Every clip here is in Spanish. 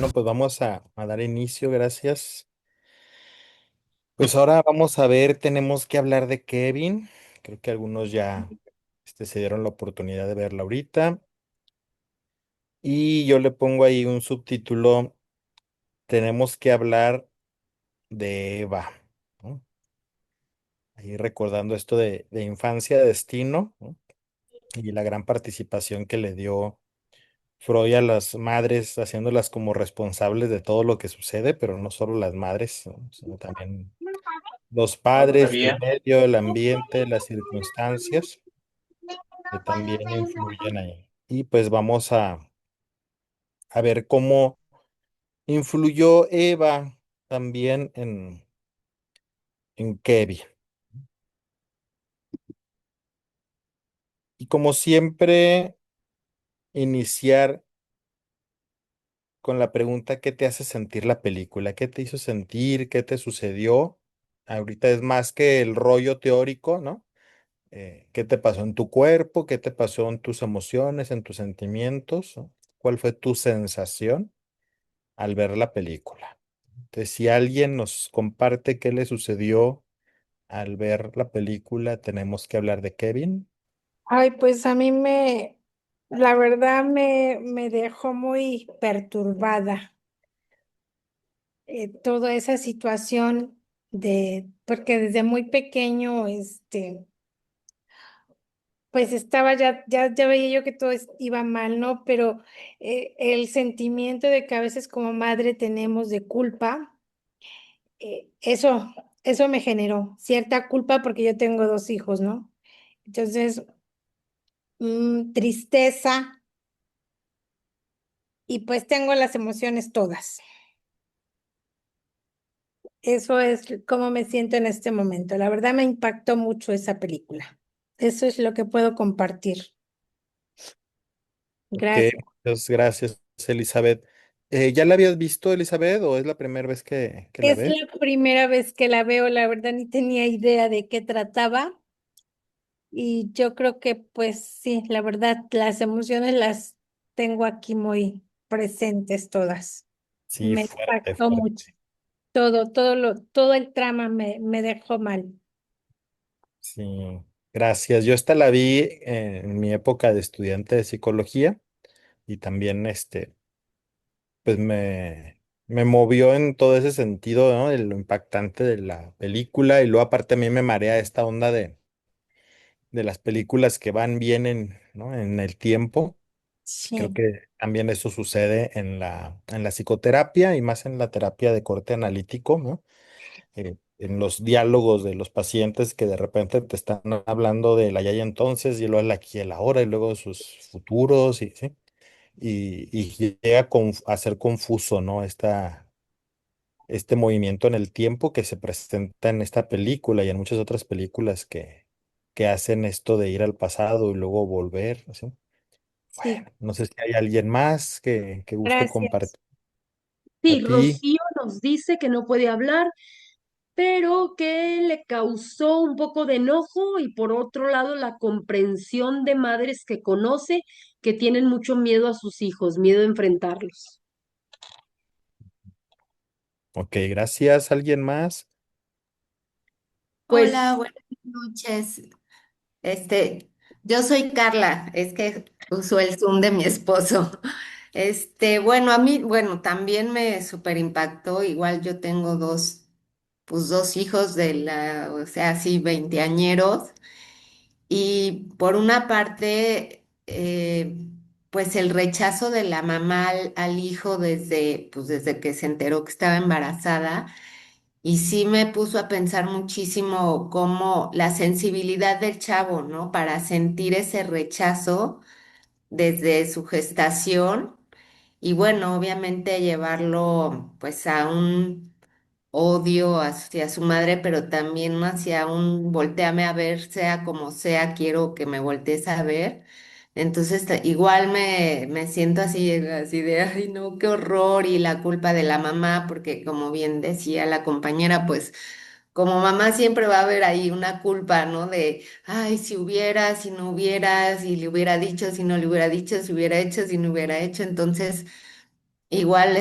Bueno, pues vamos a dar inicio, gracias. Pues ahora vamos a ver, tenemos que hablar de Kevin. Creo que algunos ya se dieron la oportunidad de verla ahorita. Y yo le pongo ahí un subtítulo, tenemos que hablar de Eva, ¿no? Ahí recordando esto de infancia, destino, ¿no? Y la gran participación que le dio Freud a las madres, haciéndolas como responsables de todo lo que sucede, pero no solo las madres, ¿no? Sino también los No lo padres, el sabía. medio, el ambiente, las circunstancias que también influyen ahí. Y pues vamos a ver cómo influyó Eva también en Kevin. Y como siempre, iniciar con la pregunta, ¿qué te hace sentir la película? ¿Qué te hizo sentir? ¿Qué te sucedió? Ahorita es más que el rollo teórico, ¿no? ¿Qué te pasó en tu cuerpo? ¿Qué te pasó en tus emociones, en tus sentimientos? ¿No? ¿Cuál fue tu sensación al ver la película? Entonces, si alguien nos comparte qué le sucedió al ver la película, tenemos que hablar de Kevin. Ay, pues la verdad me dejó muy perturbada toda esa situación porque desde muy pequeño, pues estaba ya veía yo que iba mal, ¿no? Pero el sentimiento de que a veces como madre tenemos de culpa, eso me generó cierta culpa porque yo tengo dos hijos, ¿no? Entonces, tristeza. Y pues tengo las emociones todas. Eso es cómo me siento en este momento. La verdad me impactó mucho esa película. Eso es lo que puedo compartir. Ok, Gracias. muchas gracias, Elizabeth. ¿Ya la habías visto, Elizabeth, o es la primera vez que la Es ves? la primera vez que la veo, la verdad ni tenía idea de qué trataba y yo creo que pues sí, la verdad las emociones las tengo aquí muy presentes todas. Sí, Me fuerte, impactó mucho. fuerte. Todo el trama me dejó mal. Sí, gracias. Yo esta la vi en mi época de estudiante de psicología y también pues me movió en todo ese sentido, ¿no? De lo impactante de la película y luego aparte a mí me marea esta onda de las películas que van bien ¿no? En el tiempo. Creo Sí, que también eso sucede en la psicoterapia y más en la terapia de corte analítico, ¿no? En los diálogos de los pacientes que de repente te están hablando del allá y entonces y luego el aquí y el ahora y luego de sus futuros y, ¿sí? Y llega a ser confuso, ¿no? Este movimiento en el tiempo que se presenta en esta película y en muchas otras películas que hacen esto de ir al pasado y luego volver, ¿sí? sí, Bueno, no sé si hay alguien más que guste gracias. compartir a Sí, ti. Rocío nos dice que no puede hablar, pero que le causó un poco de enojo y por otro lado la comprensión de madres que conoce que tienen mucho miedo a sus hijos, miedo a enfrentarlos. Ok, gracias. ¿Alguien más? Hola, Pues buenas noches. Este, yo soy Carla, es que uso el Zoom de mi esposo. Bueno, a mí, bueno, también me super impactó. Igual yo tengo dos hijos o sea, así veinteañeros. Y por una parte, pues el rechazo de la mamá al hijo desde que se enteró que estaba embarazada. Y sí me puso a pensar muchísimo cómo la sensibilidad del chavo, ¿no? Para sentir ese rechazo desde su gestación y bueno, obviamente llevarlo pues a un odio hacia su madre, pero también hacia un volteame a ver, sea como sea, quiero que me voltees a ver. Entonces, igual me siento así de, ay, no, qué horror y la culpa de la mamá, porque como bien decía la compañera, pues como mamá siempre va a haber ahí una culpa, ¿no? De, ay, si hubiera, si no hubiera, si le hubiera dicho, si no le hubiera dicho, si hubiera hecho, si no hubiera hecho. Entonces, igual,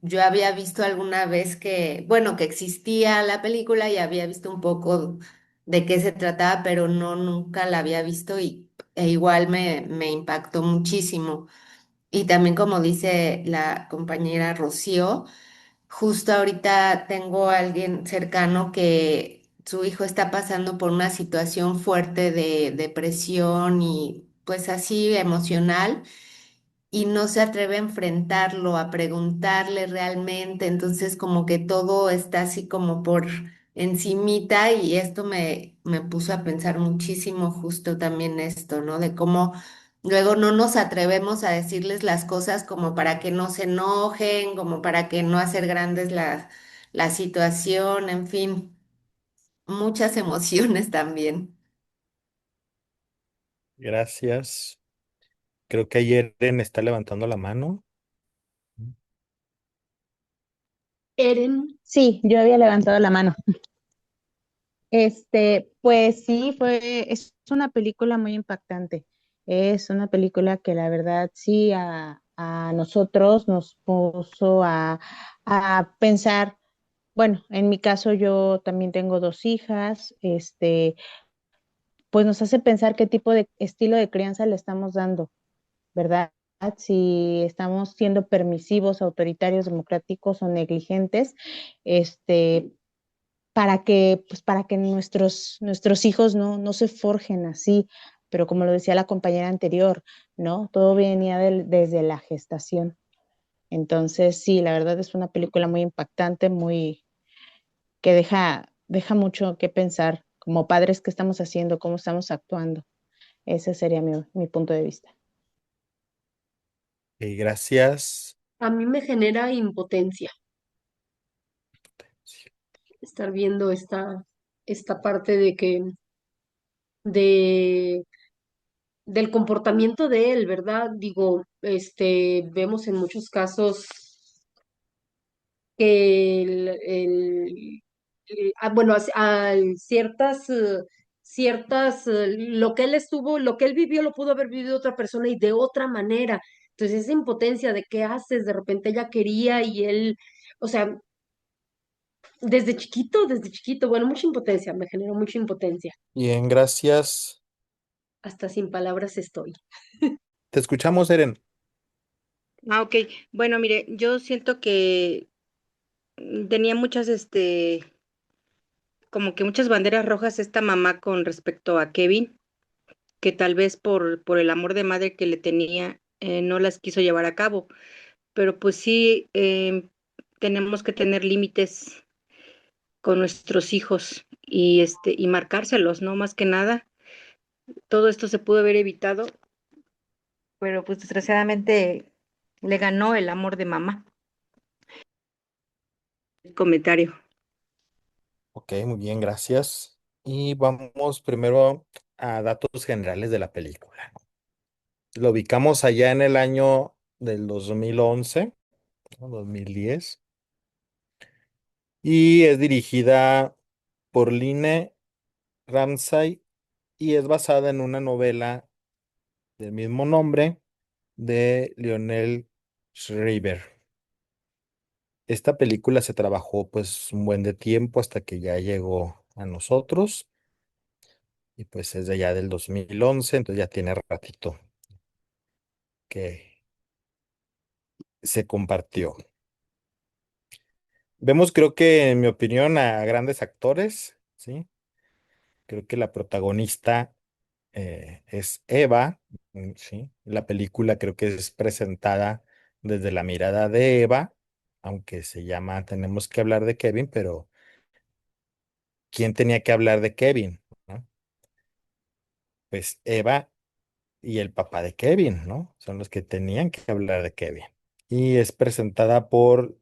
yo había visto alguna vez que, bueno, que existía la película y había visto un poco de qué se trataba, pero no, nunca la había visto e igual me impactó muchísimo. Y también como dice la compañera Rocío, justo ahorita tengo a alguien cercano que su hijo está pasando por una situación fuerte de depresión y pues así emocional y no se atreve a enfrentarlo, a preguntarle realmente, entonces como que todo está así como por encimita y esto me puso a pensar muchísimo justo también esto, ¿no? De cómo luego no nos atrevemos a decirles las cosas como para que no se enojen, como para que no hacer grandes la situación, en fin, muchas emociones también. Gracias. Creo que ayer Eren está levantando la mano. Eren, Sí, yo había levantado la mano. Pues sí, es una película muy impactante. Es una película que la verdad sí a nosotros nos puso a pensar, bueno, en mi caso yo también tengo dos hijas, pues nos hace pensar qué tipo de estilo de crianza le estamos dando, ¿verdad? Si estamos siendo permisivos, autoritarios, democráticos o negligentes, este, para que nuestros hijos no se forjen así, pero como lo decía la compañera anterior, ¿no? Todo venía desde la gestación. Entonces, sí, la verdad es una película muy impactante, que deja mucho que pensar como padres qué estamos haciendo, cómo estamos actuando. Ese sería mi punto de vista. Gracias. a mí me genera impotencia Sí. estar viendo esta parte de, del comportamiento de él, ¿verdad? Digo, vemos en muchos casos que bueno, lo que él estuvo, lo que él vivió, lo pudo haber vivido otra persona y de otra manera. Entonces, esa impotencia de qué haces, de repente ella quería y él, o sea, desde chiquito, bueno, mucha impotencia, me generó mucha impotencia. Bien, gracias. Hasta sin palabras estoy. Te escuchamos, Eren. Ah, ok. Bueno, mire, yo siento que tenía muchas, como que muchas banderas rojas esta mamá con respecto a Kevin, que tal vez por el amor de madre que le tenía, no las quiso llevar a cabo. Pero pues sí, tenemos que tener límites con nuestros hijos y marcárselos, ¿no? Más que nada, todo esto se pudo haber evitado, pero pues desgraciadamente le ganó el amor de mamá. Comentario. Ok, muy bien, gracias. Y vamos primero a datos generales de la película. Lo ubicamos allá en el año del 2011, ¿no? 2010, y es dirigida por Line Ramsay y es basada en una novela del mismo nombre de Lionel Shriver. Esta película se trabajó pues un buen de tiempo hasta que ya llegó a nosotros y pues es de allá del 2011, entonces ya tiene ratito que se compartió. Vemos, creo que en mi opinión, a grandes actores, ¿sí? Creo que la protagonista es Eva, ¿sí? La película creo que es presentada desde la mirada de Eva, aunque se llama Tenemos que hablar de Kevin, pero ¿quién tenía que hablar de Kevin? ¿No? Pues Eva y el papá de Kevin, ¿no? Son los que tenían que hablar de Kevin. Y es presentada por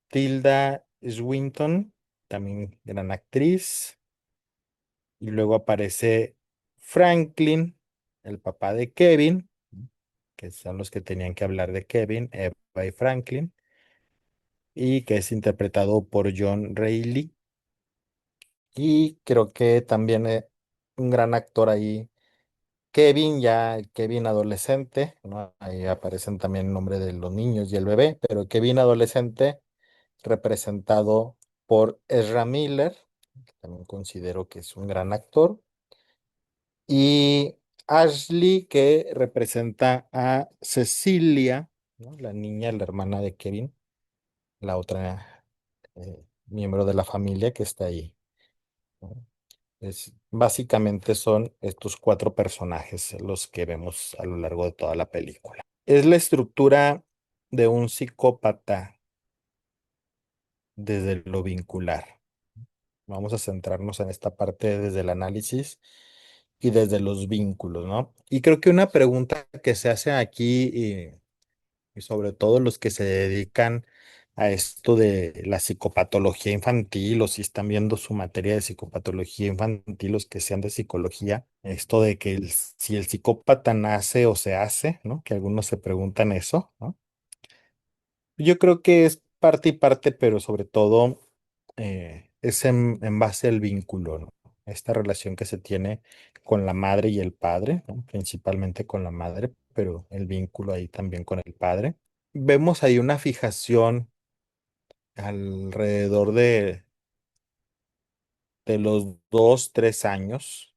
Tilda Swinton, también gran actriz. Y luego aparece Franklin, el papá de Kevin, que son los que tenían que hablar de Kevin, Eva y Franklin, y que es interpretado por John Reilly. Y creo que también un gran actor ahí Kevin, ya Kevin adolescente, ¿no? Ahí aparecen también el nombre de los niños y el bebé, pero Kevin adolescente representado por Ezra Miller, que también considero que es un gran actor, y Ashley, que representa a Cecilia, ¿no? La niña, la hermana de Kevin, la otra miembro de la familia que está ahí, ¿no? Básicamente son estos cuatro personajes los que vemos a lo largo de toda la película. Es la estructura de un psicópata desde lo vincular. Vamos a centrarnos en esta parte desde el análisis y desde los vínculos, ¿no? Y creo que una pregunta que se hace aquí, y sobre todo los que se dedican a esto de la psicopatología infantil, o si están viendo su materia de psicopatología infantil, los que sean de psicología, esto de que si el psicópata nace o se hace, ¿no? Que algunos se preguntan eso, ¿no? Yo creo que es parte y parte, pero sobre todo es en base al vínculo, ¿no? Esta relación que se tiene con la madre y el padre, ¿no? Principalmente con la madre, pero el vínculo ahí también con el padre. Vemos ahí una fijación alrededor de los 2, 3 años,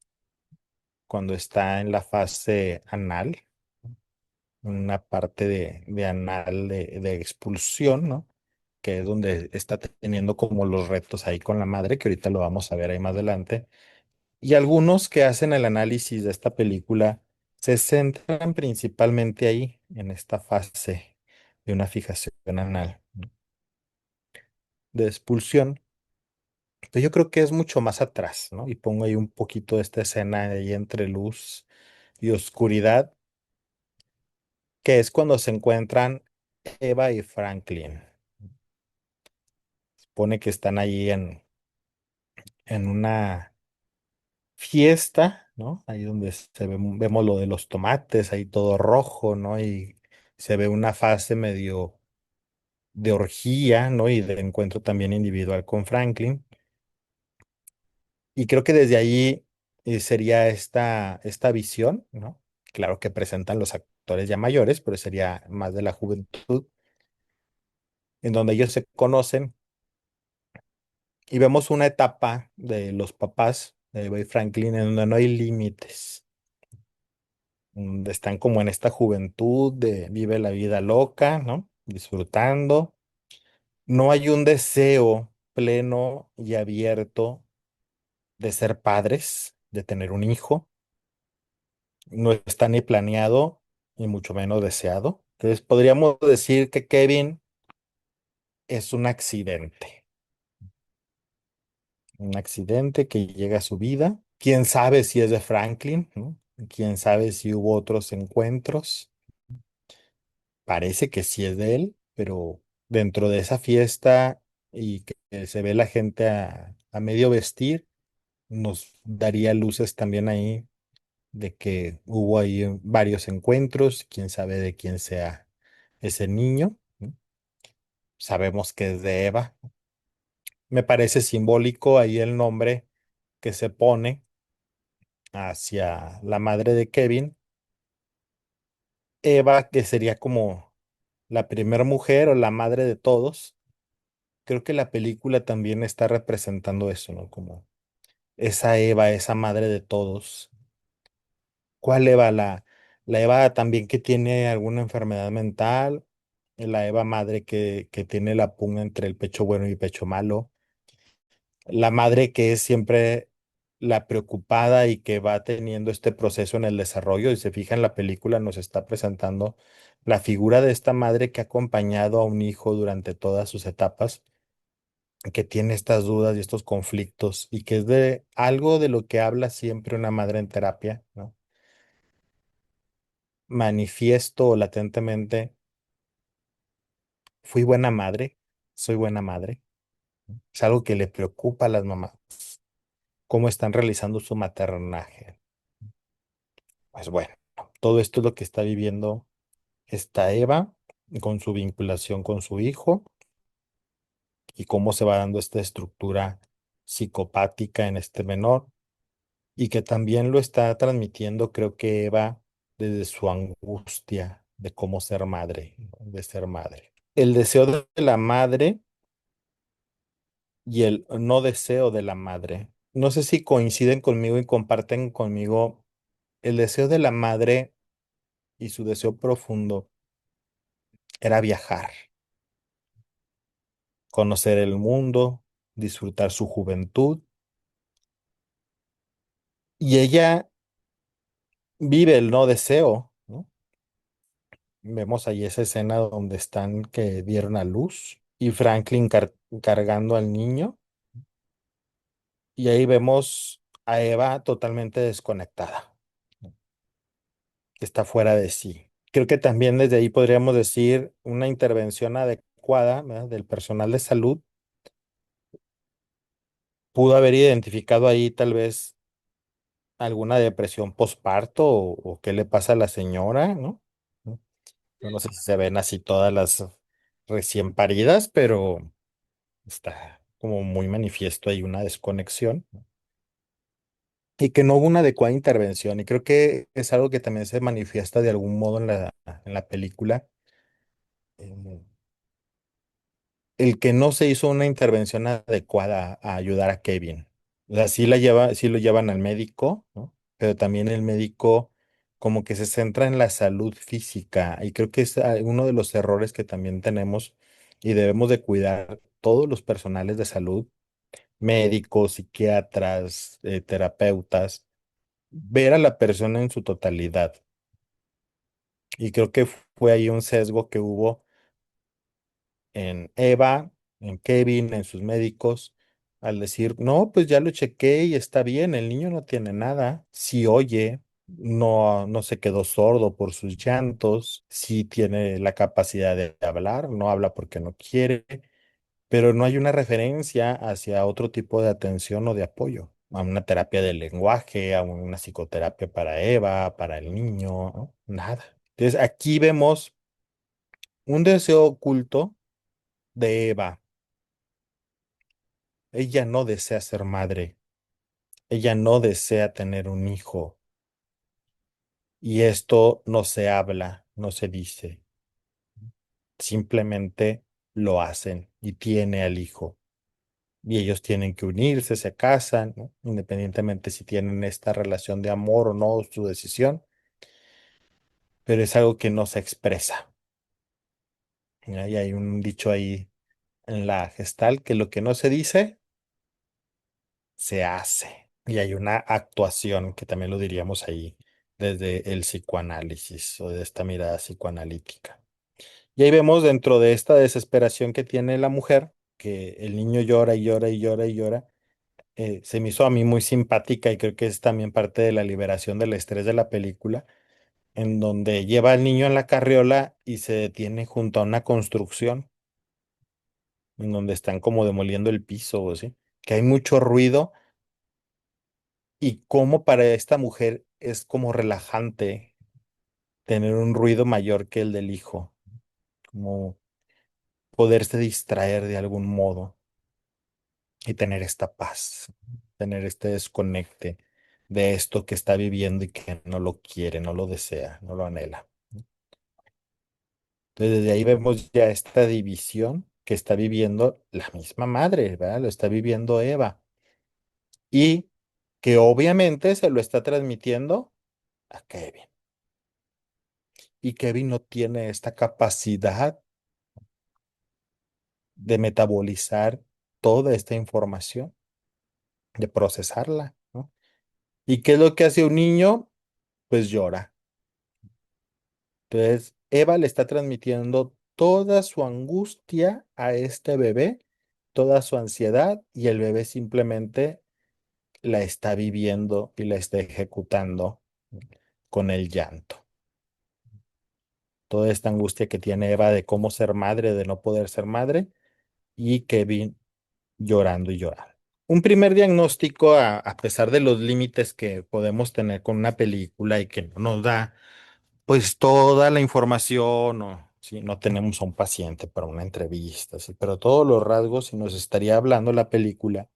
cuando está en la fase anal, una parte de anal de expulsión, ¿no? Que es donde está teniendo como los retos ahí con la madre, que ahorita lo vamos a ver ahí más adelante. Y algunos que hacen el análisis de esta película se centran principalmente ahí, en esta fase de una fijación anal, ¿no? De expulsión. Pero yo creo que es mucho más atrás, ¿no? Y pongo ahí un poquito de esta escena ahí entre luz y oscuridad, que es cuando se encuentran Eva y Franklin. Supone que están ahí en una fiesta, ¿no? Ahí donde vemos lo de los tomates, ahí todo rojo, ¿no? Y se ve una fase medio de orgía, ¿no? Y de encuentro también individual con Franklin. Y creo que desde ahí sería esta visión, ¿no? Claro que presentan los actores ya mayores, pero sería más de la juventud, en donde ellos se conocen y vemos una etapa de los papás de Eva y Franklin en donde no hay límites, donde están como en esta juventud de vive la vida loca, ¿no? Disfrutando. No hay un deseo pleno y abierto de ser padres, de tener un hijo. No está ni planeado, ni mucho menos deseado. Entonces podríamos decir que Kevin es un accidente que llega a su vida. Quién sabe si es de Franklin, ¿no? Quién sabe si hubo otros encuentros. Parece que sí es de él, pero dentro de esa fiesta y que se ve la gente a medio vestir, nos daría luces también ahí de que hubo ahí varios encuentros, quién sabe de quién sea ese niño, ¿no? Sabemos que es de Eva. Me parece simbólico ahí el nombre que se pone hacia la madre de Kevin, Eva, que sería como la primera mujer o la madre de todos. Creo que la película también está representando eso, ¿no? Como esa Eva, esa madre de todos. ¿Cuál Eva? La Eva también que tiene alguna enfermedad mental, la Eva madre que tiene la pugna entre el pecho bueno y el pecho malo, la madre que es siempre la preocupada y que va teniendo este proceso en el desarrollo, y se fija en la película, nos está presentando la figura de esta madre que ha acompañado a un hijo durante todas sus etapas, que tiene estas dudas y estos conflictos, y que es de algo de lo que habla siempre una madre en terapia, ¿no? Manifiesto o latentemente, fui buena madre, soy buena madre. Es algo que le preocupa a las mamás, cómo están realizando su maternaje. Pues bueno, todo esto es lo que está viviendo esta Eva con su vinculación con su hijo y cómo se va dando esta estructura psicopática en este menor. y que también lo está transmitiendo, creo que Eva, desde su angustia de cómo ser madre, ¿no? De ser madre. El deseo de la madre y el no deseo de la madre. No sé si coinciden conmigo y comparten conmigo el deseo de la madre y su deseo profundo era viajar, conocer el mundo, disfrutar su juventud. Y ella vive el no deseo, ¿no? Vemos ahí esa escena donde están que dieron a luz y Franklin cargando al niño. Y ahí vemos a Eva totalmente desconectada, ¿no? Que está fuera de sí. Creo que también desde ahí podríamos decir una intervención adecuada, ¿verdad? Del personal de salud pudo haber identificado ahí tal vez alguna depresión postparto o qué le pasa a la señora, ¿no? ¿No? Yo no sé si se ven así todas las recién paridas, pero está como muy manifiesto ahí una desconexión, ¿no? Y que no hubo una adecuada intervención. Y creo que es algo que también se manifiesta de algún modo en la película. eh, el que no se hizo una intervención adecuada a ayudar a Kevin. O sea, sí lo llevan al médico, ¿no? Pero también el médico como que se centra en la salud física y creo que es uno de los errores que también tenemos y debemos de cuidar todos los personales de salud, médicos, psiquiatras, terapeutas, ver a la persona en su totalidad. Y creo que fue ahí un sesgo que hubo en Eva, en Kevin, en sus médicos, al decir, no, pues ya lo chequé y está bien, el niño no tiene nada, sí oye, no se quedó sordo por sus llantos, sí tiene la capacidad de hablar, no habla porque no quiere, pero no hay una referencia hacia otro tipo de atención o de apoyo, a una terapia del lenguaje, a una psicoterapia para Eva, para el niño, ¿no? Nada. Entonces aquí vemos un deseo oculto de Eva. Ella no desea ser madre, ella no desea tener un hijo. Y esto no se habla, no se dice, simplemente lo hacen y tiene al hijo. Y ellos tienen que unirse, se casan, ¿no? Independientemente si tienen esta relación de amor o no, su decisión, pero es algo que no se expresa. ¿Ya? Y hay un dicho ahí en la gestal que lo que no se dice, se hace. Y hay una actuación que también lo diríamos ahí desde el psicoanálisis o de esta mirada psicoanalítica. Y ahí vemos dentro de esta desesperación que tiene la mujer, que el niño llora y llora y llora y llora, se me hizo a mí muy simpática y creo que es también parte de la liberación del estrés de la película, en donde lleva al niño en la carriola y se detiene junto a una construcción, en donde están como demoliendo el piso o así, que hay mucho ruido y cómo para esta mujer es como relajante tener un ruido mayor que el del hijo, como poderse distraer de algún modo y tener esta paz, tener este desconecte de esto que está viviendo y que no lo quiere, no lo desea, no lo anhela. Entonces, desde ahí vemos ya esta división que está viviendo la misma madre, ¿verdad? Lo está viviendo Eva y que obviamente se lo está transmitiendo a Kevin. Y Kevin no tiene esta capacidad de metabolizar toda esta información, de procesarla, ¿no? ¿Y qué es lo que hace un niño? Pues llora. Entonces, Eva le está transmitiendo toda su angustia a este bebé, toda su ansiedad, y el bebé simplemente la está viviendo y la está ejecutando con el llanto. Toda esta angustia que tiene Eva de cómo ser madre, de no poder ser madre, y Kevin llorando y llorando. Un primer diagnóstico, a pesar de los límites que podemos tener con una película y que no nos da pues toda la información, o si no tenemos a un paciente para una entrevista, sí, pero todos los rasgos y nos estaría hablando la película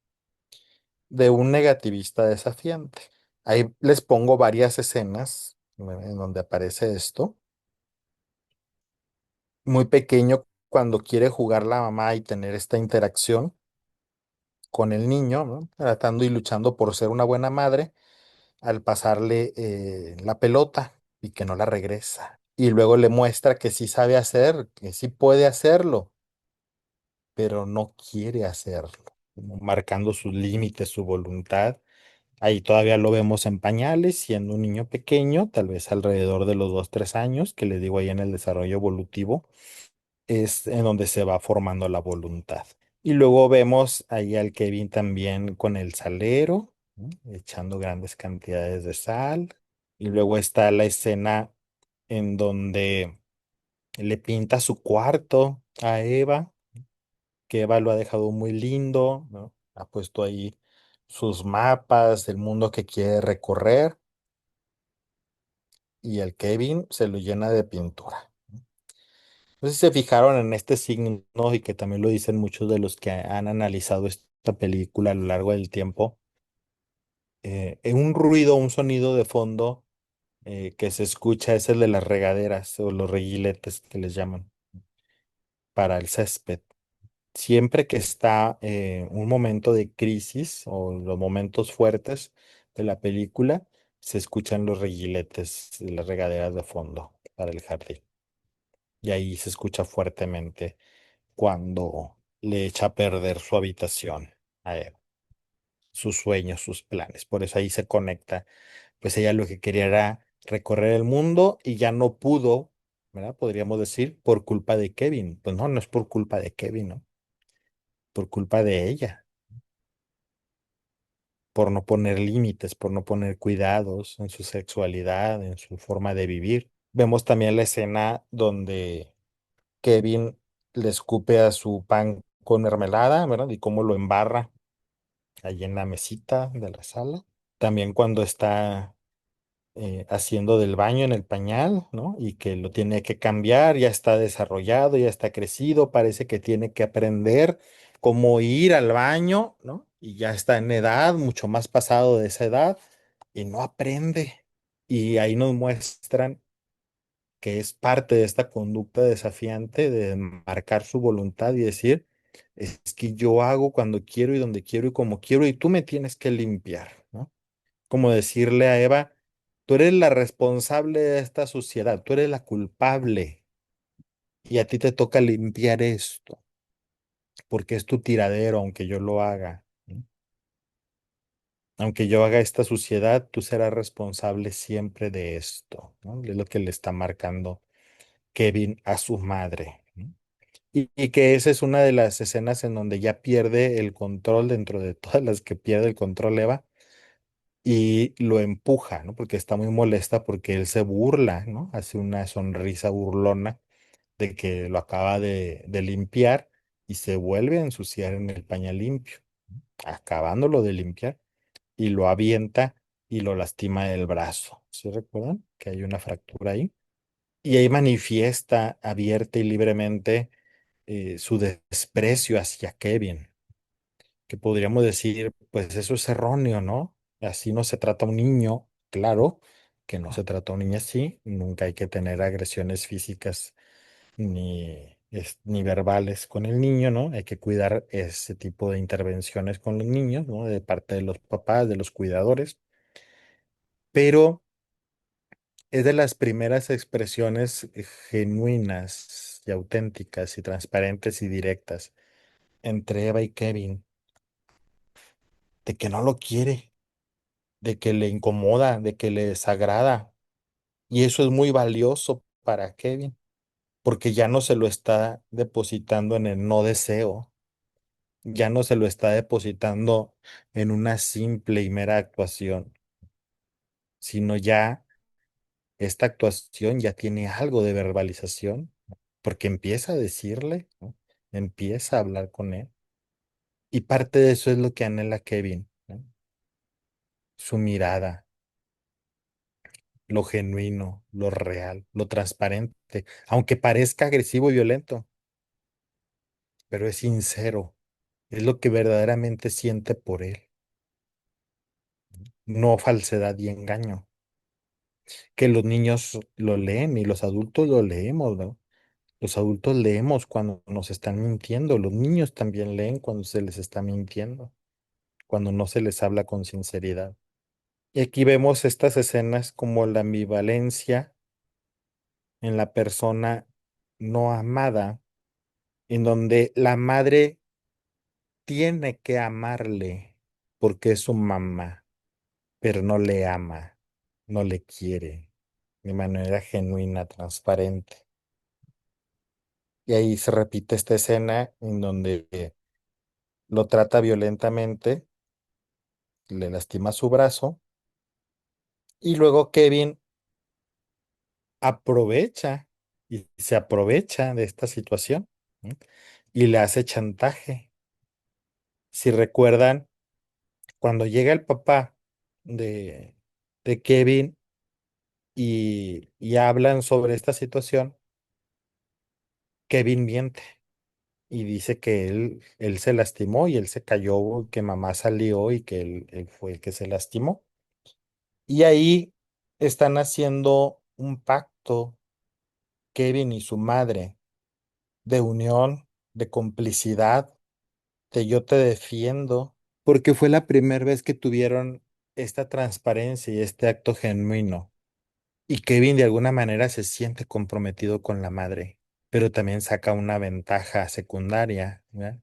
de un negativista desafiante. Ahí les pongo varias escenas en donde aparece esto. Muy pequeño, cuando quiere jugar la mamá y tener esta interacción con el niño, ¿no? Tratando y luchando por ser una buena madre, al pasarle la pelota y que no la regresa. Y luego le muestra que sí sabe hacer, que sí puede hacerlo, pero no quiere hacerlo, como marcando sus límites, su voluntad. Ahí todavía lo vemos en pañales, siendo un niño pequeño, tal vez alrededor de los 2, 3 años, que le digo ahí en el desarrollo evolutivo, es en donde se va formando la voluntad. Y luego vemos ahí al Kevin también con el salero, ¿no? Echando grandes cantidades de sal. Y luego está la escena en donde le pinta su cuarto a Eva, que Eva lo ha dejado muy lindo, ¿no? Ha puesto ahí sus mapas del mundo que quiere recorrer y el Kevin se lo llena de pintura. No sé si se fijaron en este signo, ¿no? Y que también lo dicen muchos de los que han analizado esta película a lo largo del tiempo. En un ruido, un sonido de fondo que se escucha es el de las regaderas o los reguiletes que les llaman para el césped. Siempre que está un momento de crisis o los momentos fuertes de la película, se escuchan los reguiletes y las regaderas de fondo para el jardín. Y ahí se escucha fuertemente cuando le echa a perder su habitación a él, sus sueños, sus planes. Por eso ahí se conecta. Pues ella lo que quería era recorrer el mundo y ya no pudo, ¿verdad? Podríamos decir, por culpa de Kevin. Pues no, no es por culpa de Kevin, ¿no? Por culpa de ella, por no poner límites, por no poner cuidados en su sexualidad, en su forma de vivir. Vemos también la escena donde Kevin le escupe a su pan con mermelada, ¿verdad? Y cómo lo embarra allí en la mesita de la sala. También cuando está haciendo del baño en el pañal, ¿no? Y que lo tiene que cambiar, ya está desarrollado, ya está crecido, parece que tiene que aprender cómo ir al baño, ¿no? Y ya está en edad, mucho más pasado de esa edad, y no aprende. Y ahí nos muestran que es parte de esta conducta desafiante de marcar su voluntad y decir, es que yo hago cuando quiero y donde quiero y como quiero y tú me tienes que limpiar, ¿no? Como decirle a Eva, tú eres la responsable de esta suciedad, tú eres la culpable y a ti te toca limpiar esto, porque es tu tiradero, aunque yo lo haga, ¿no? Aunque yo haga esta suciedad, tú serás responsable siempre de esto, ¿no? Es lo que le está marcando Kevin a su madre, ¿no? Y que esa es una de las escenas en donde ya pierde el control dentro de todas las que pierde el control Eva y lo empuja, ¿no? Porque está muy molesta porque él se burla, ¿no? Hace una sonrisa burlona de que lo acaba de limpiar y se vuelve a ensuciar en el pañal limpio, acabándolo de limpiar y lo avienta y lo lastima el brazo. ¿Sí recuerdan que hay una fractura ahí? Y ahí manifiesta abierta y libremente su desprecio hacia Kevin, que podríamos decir, pues eso es erróneo, ¿no? Así no se trata a un niño, claro que no se trata a un niño así, nunca hay que tener agresiones físicas ni verbales con el niño, ¿no? Hay que cuidar ese tipo de intervenciones con los niños, ¿no? De parte de los papás, de los cuidadores, pero es de las primeras expresiones genuinas y auténticas y transparentes y directas entre Eva y Kevin, de que no lo quiere, de que le incomoda, de que le desagrada. Y eso es muy valioso para Kevin, porque ya no se lo está depositando en el no deseo, ya no se lo está depositando en una simple y mera actuación, sino ya esta actuación ya tiene algo de verbalización, porque empieza a decirle, ¿no? Empieza a hablar con él. Y parte de eso es lo que anhela Kevin, ¿no? Su mirada, lo genuino, lo real, lo transparente, aunque parezca agresivo y violento, pero es sincero, es lo que verdaderamente siente por él. no falsedad y engaño, que los niños lo leen y los adultos lo leemos, ¿no? Los adultos leemos cuando nos están mintiendo, los niños también leen cuando se les está mintiendo, cuando no se les habla con sinceridad. Y aquí vemos estas escenas como la ambivalencia en la persona no amada, en donde la madre tiene que amarle porque es su mamá, pero no le ama, no le quiere de manera genuina, transparente. Y ahí se repite esta escena en donde lo trata violentamente, le lastima su brazo y luego Kevin aprovecha y se aprovecha de esta situación, ¿no? Y le hace chantaje. Si recuerdan, cuando llega el papá de, de Kevin y hablan sobre esta situación, Kevin miente y dice que él se lastimó y él se cayó, que mamá salió y que él fue el que se lastimó. Y ahí están haciendo un pacto, Kevin y su madre, de unión, de complicidad, de yo te defiendo, porque fue la primera vez que tuvieron esta transparencia y este acto genuino. Y Kevin de alguna manera se siente comprometido con la madre, pero también saca una ventaja secundaria, ¿verdad?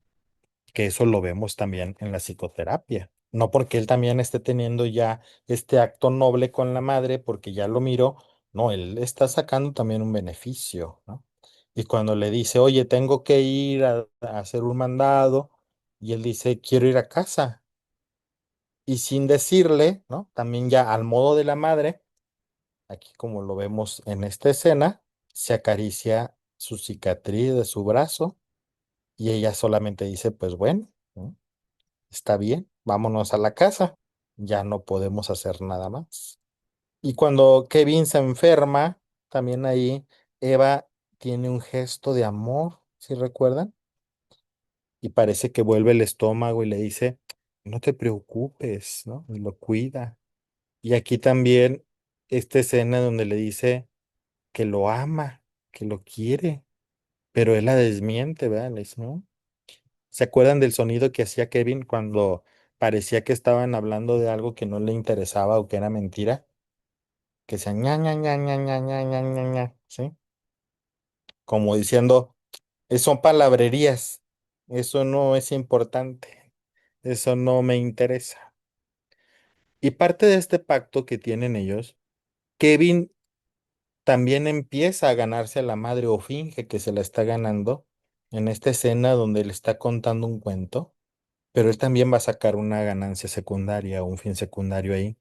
Que eso lo vemos también en la psicoterapia. No porque él también esté teniendo ya este acto noble con la madre, porque ya lo miró, no, él está sacando también un beneficio, ¿no? Y cuando le dice, oye, tengo que ir a hacer un mandado, y él dice, quiero ir a casa. Y sin decirle, ¿no? También ya al modo de la madre, aquí como lo vemos en esta escena, se acaricia su cicatriz de su brazo y ella solamente dice, pues bueno, ¿no? Está bien, vámonos a la casa, ya no podemos hacer nada más. Y cuando Kevin se enferma, también ahí Eva tiene un gesto de amor, ¿si recuerdan? Y parece que vuelve el estómago y le dice, no te preocupes, ¿no? Y lo cuida. Y aquí también esta escena donde le dice que lo ama, que lo quiere, pero él la desmiente, ¿verdad? Le dice, ¿no? ¿Se acuerdan del sonido que hacía Kevin cuando parecía que estaban hablando de algo que no le interesaba o que era mentira? Que sea ña, ña, ña, ña, ña, ña, ña, ña, ña, ¿sí? Como diciendo, son palabrerías, eso no es importante, eso no me interesa". Y parte de este pacto que tienen ellos, Kevin también empieza a ganarse a la madre o finge que se la está ganando en esta escena donde le está contando un cuento, pero él también va a sacar una ganancia secundaria o un fin secundario ahí,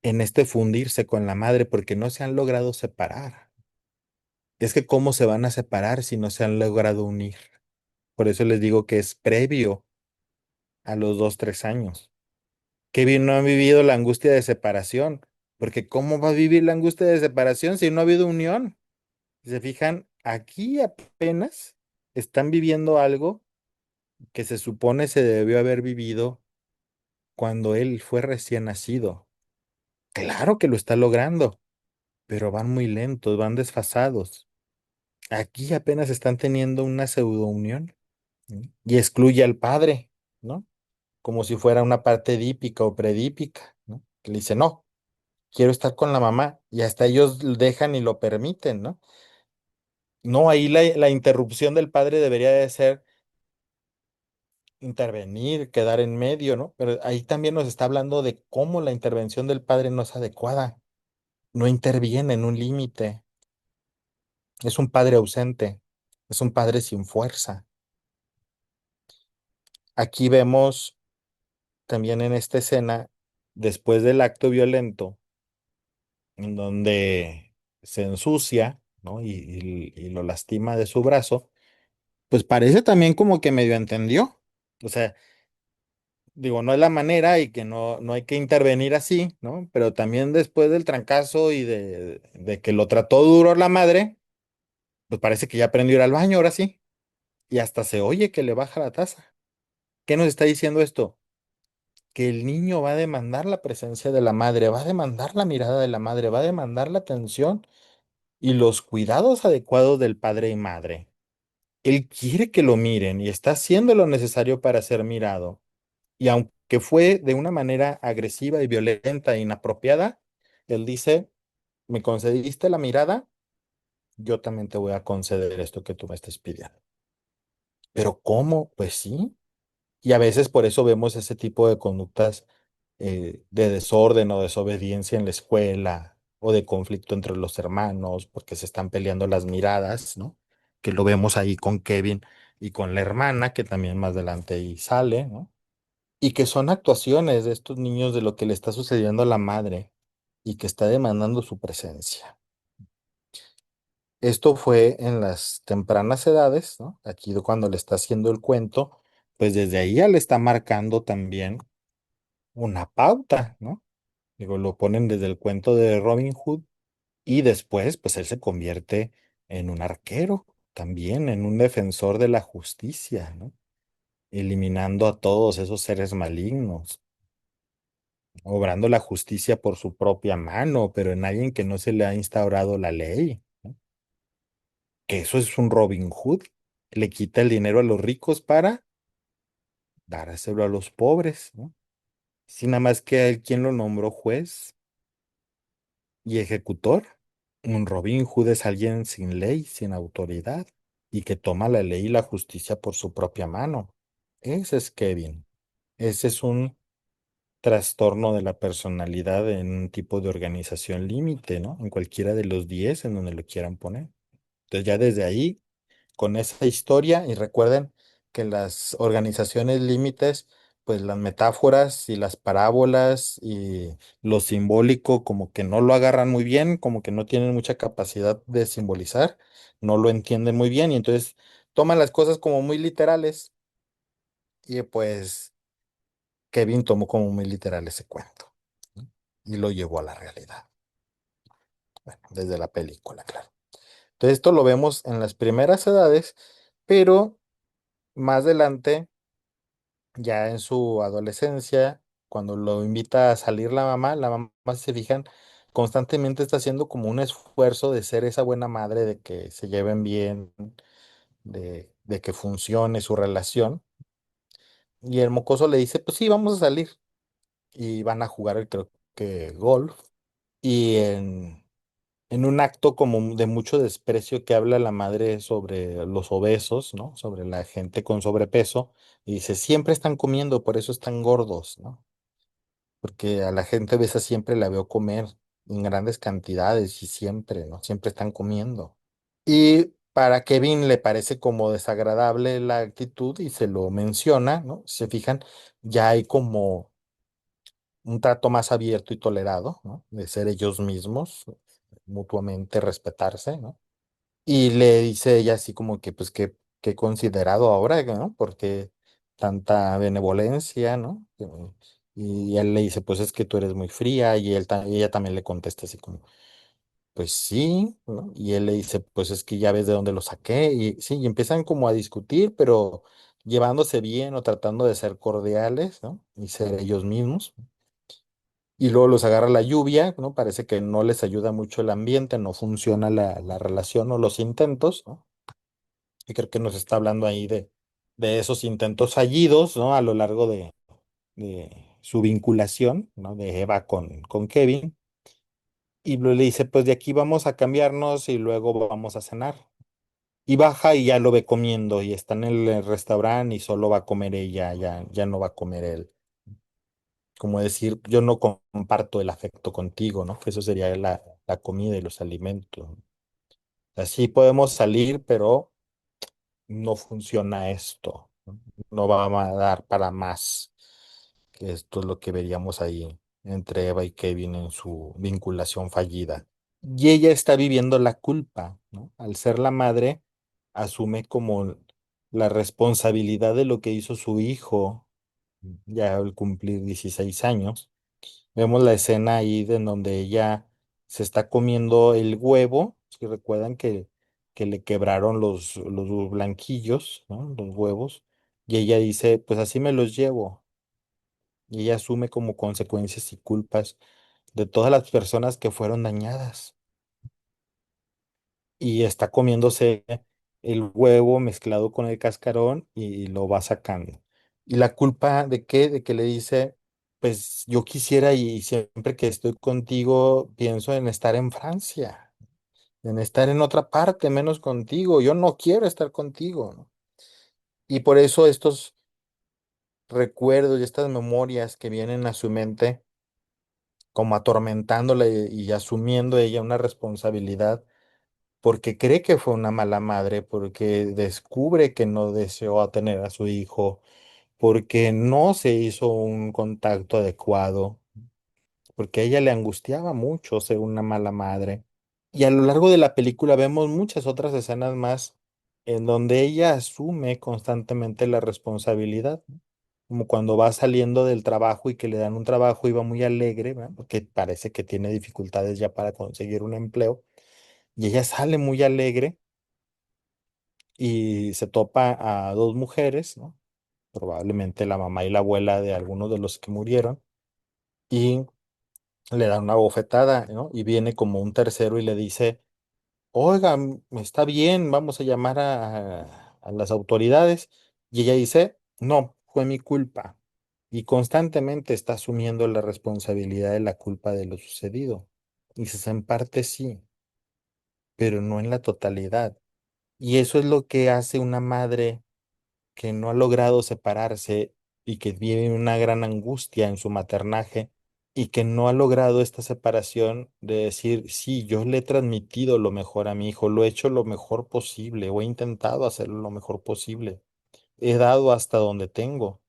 en este fundirse con la madre porque no se han logrado separar. Es que ¿cómo se van a separar si no se han logrado unir? Por eso les digo que es previo a los 2, 3 años. Kevin no ha vivido la angustia de separación, porque ¿cómo va a vivir la angustia de separación si no ha habido unión? Si se fijan, aquí apenas están viviendo algo que se supone se debió haber vivido cuando él fue recién nacido. Claro que lo está logrando, pero van muy lentos, van desfasados. Aquí apenas están teniendo una pseudo unión, ¿sí? Y excluye al padre, ¿no? Como si fuera una parte edípica o predípica, ¿no? Que le dice, no, quiero estar con la mamá, y hasta ellos dejan y lo permiten, ¿no? No, ahí la interrupción del padre debería de ser intervenir, quedar en medio, ¿no? Pero ahí también nos está hablando de cómo la intervención del padre no es adecuada, no interviene en un límite, es un padre ausente, es un padre sin fuerza. Aquí vemos también en esta escena, después del acto violento, en donde se ensucia, ¿no? Y lo lastima de su brazo, pues parece también como que medio entendió. O sea, digo, no es la manera y que no hay que intervenir así, ¿no? Pero también después del trancazo y de que lo trató duro la madre, pues parece que ya aprendió a ir al baño ahora sí. Y hasta se oye que le baja la taza. ¿Qué nos está diciendo esto? que el niño va a demandar la presencia de la madre, va a demandar la mirada de la madre, va a demandar la atención y los cuidados adecuados del padre y madre. Él quiere que lo miren y está haciendo lo necesario para ser mirado. Y aunque fue de una manera agresiva y violenta e inapropiada, él dice, me concediste la mirada, yo también te voy a conceder esto que tú me estás pidiendo. Pero ¿cómo? Pues sí. Y a veces por eso vemos ese tipo de conductas de desorden o desobediencia en la escuela o de conflicto entre los hermanos porque se están peleando las miradas, ¿no? Que lo vemos ahí con Kevin y con la hermana, que también más adelante ahí sale, ¿no? Y que son actuaciones de estos niños de lo que le está sucediendo a la madre y que está demandando su presencia. Esto fue en las tempranas edades, ¿no? Aquí cuando le está haciendo el cuento, pues desde ahí ya le está marcando también una pauta, ¿no? Digo, lo ponen desde el cuento de Robin Hood y después, pues él se convierte en un arquero, también en un defensor de la justicia, ¿no? Eliminando a todos esos seres malignos, obrando la justicia por su propia mano, pero en alguien que no se le ha instaurado la ley, ¿no? Que eso es un Robin Hood. Le quita el dinero a los ricos para dárselo a los pobres, ¿no? Sin nada más que a él quien lo nombró juez y ejecutor. Un Robin Hood es alguien sin ley, sin autoridad, y que toma la ley y la justicia por su propia mano. Ese es Kevin. Ese es un trastorno de la personalidad en un tipo de organización límite, ¿no? En cualquiera de los 10 en donde lo quieran poner. Entonces ya desde ahí con esa historia y recuerden que las organizaciones límites, pues las metáforas y las parábolas y lo simbólico como que no lo agarran muy bien, como que no tienen mucha capacidad de simbolizar, no lo entienden muy bien y entonces toman las cosas como muy literales y pues Kevin tomó como muy literal ese cuento, ¿no? Y lo llevó a la realidad, bueno, desde la película, claro. Entonces esto lo vemos en las primeras edades, pero más adelante ya en su adolescencia, cuando lo invita a salir la mamá, si se fijan, constantemente está haciendo como un esfuerzo de ser esa buena madre, de que se lleven bien, de que funcione su relación. Y el mocoso le dice, pues sí, vamos a salir. Y van a jugar, creo que golf. Y en un acto como de mucho desprecio que habla la madre sobre los obesos, ¿no? Sobre la gente con sobrepeso. Y dice, siempre están comiendo, por eso están gordos, ¿no? Porque a la gente de esa siempre la veo comer en grandes cantidades y siempre, ¿no? Siempre están comiendo. Y para Kevin le parece como desagradable la actitud y se lo menciona, ¿no? Si se fijan, ya hay como un trato más abierto y tolerado, ¿no? De ser ellos mismos, mutuamente respetarse, ¿no? Y le dice ella así como que, pues, que considerado ahora, ¿no? Porque tanta benevolencia, ¿no? Y él le dice, pues es que tú eres muy fría, y y ella también le contesta así como, pues sí, ¿no? Y él le dice, pues es que ya ves de dónde lo saqué, y sí, y empiezan como a discutir, pero llevándose bien o tratando de ser cordiales, ¿no? Y ser ellos mismos. Y luego los agarra la lluvia, ¿no? Parece que no les ayuda mucho el ambiente, no funciona la relación o los intentos, ¿no? Y creo que nos está hablando ahí de esos intentos fallidos, ¿no? A lo largo de su vinculación, ¿no? De Eva con Kevin. Y luego le dice, pues de aquí vamos a cambiarnos y luego vamos a cenar. Y baja y ya lo ve comiendo y está en el restaurante y solo va a comer ella, ya no va a comer él. Como decir, yo no comparto el afecto contigo, ¿no? Que eso sería la comida y los alimentos. Así podemos salir, pero no funciona esto, ¿no? No va a dar para más, que esto es lo que veríamos ahí entre Eva y Kevin en su vinculación fallida. Y ella está viviendo la culpa, ¿no? Al ser la madre, asume como la responsabilidad de lo que hizo su hijo ya al cumplir 16 años. Vemos la escena ahí de en donde ella se está comiendo el huevo. Si recuerdan que le quebraron los blanquillos, ¿no? Los huevos. Y ella dice, pues así me los llevo. y ella asume como consecuencias y culpas de todas las personas que fueron dañadas y está comiéndose el huevo mezclado con el cascarón y lo va sacando. ¿Y la culpa de qué? De que le dice, pues yo quisiera y siempre que estoy contigo pienso en estar en Francia, en estar en otra parte, menos contigo. Yo no quiero estar contigo, ¿no? Y por eso estos recuerdos y estas memorias que vienen a su mente, como atormentándola y asumiendo ella una responsabilidad porque cree que fue una mala madre, porque descubre que no deseó tener a su hijo, porque no se hizo un contacto adecuado, porque a ella le angustiaba mucho ser una mala madre. Y a lo largo de la película vemos muchas otras escenas más en donde ella asume constantemente la responsabilidad, ¿no? Como cuando va saliendo del trabajo y que le dan un trabajo y va muy alegre, ¿verdad? Porque parece que tiene dificultades ya para conseguir un empleo. Y ella sale muy alegre y se topa a dos mujeres, ¿no? Probablemente la mamá y la abuela de algunos de los que murieron, y le dan una bofetada, ¿no? Y viene como un tercero y le dice, oiga, está bien, vamos a llamar a las autoridades. Y ella dice, no, fue mi culpa. Y constantemente está asumiendo la responsabilidad de la culpa de lo sucedido. Y dices, en parte sí, pero no en la totalidad. Y eso es lo que hace una madre que no ha logrado separarse y que vive una gran angustia en su maternaje y que no ha logrado esta separación de decir, sí, yo le he transmitido lo mejor a mi hijo, lo he hecho lo mejor posible o he intentado hacerlo lo mejor posible, he dado hasta donde tengo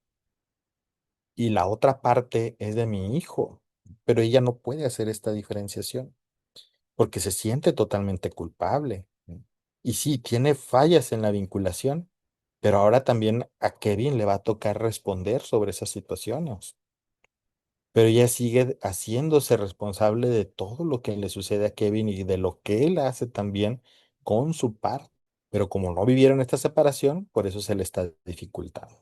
y la otra parte es de mi hijo, pero ella no puede hacer esta diferenciación porque se siente totalmente culpable, ¿no? Y sí, tiene fallas en la vinculación, pero ahora también a Kevin le va a tocar responder sobre esas situaciones. Pero ella sigue haciéndose responsable de todo lo que le sucede a Kevin y de lo que él hace también con su parte. Pero como no vivieron esta separación, por eso se le está dificultando.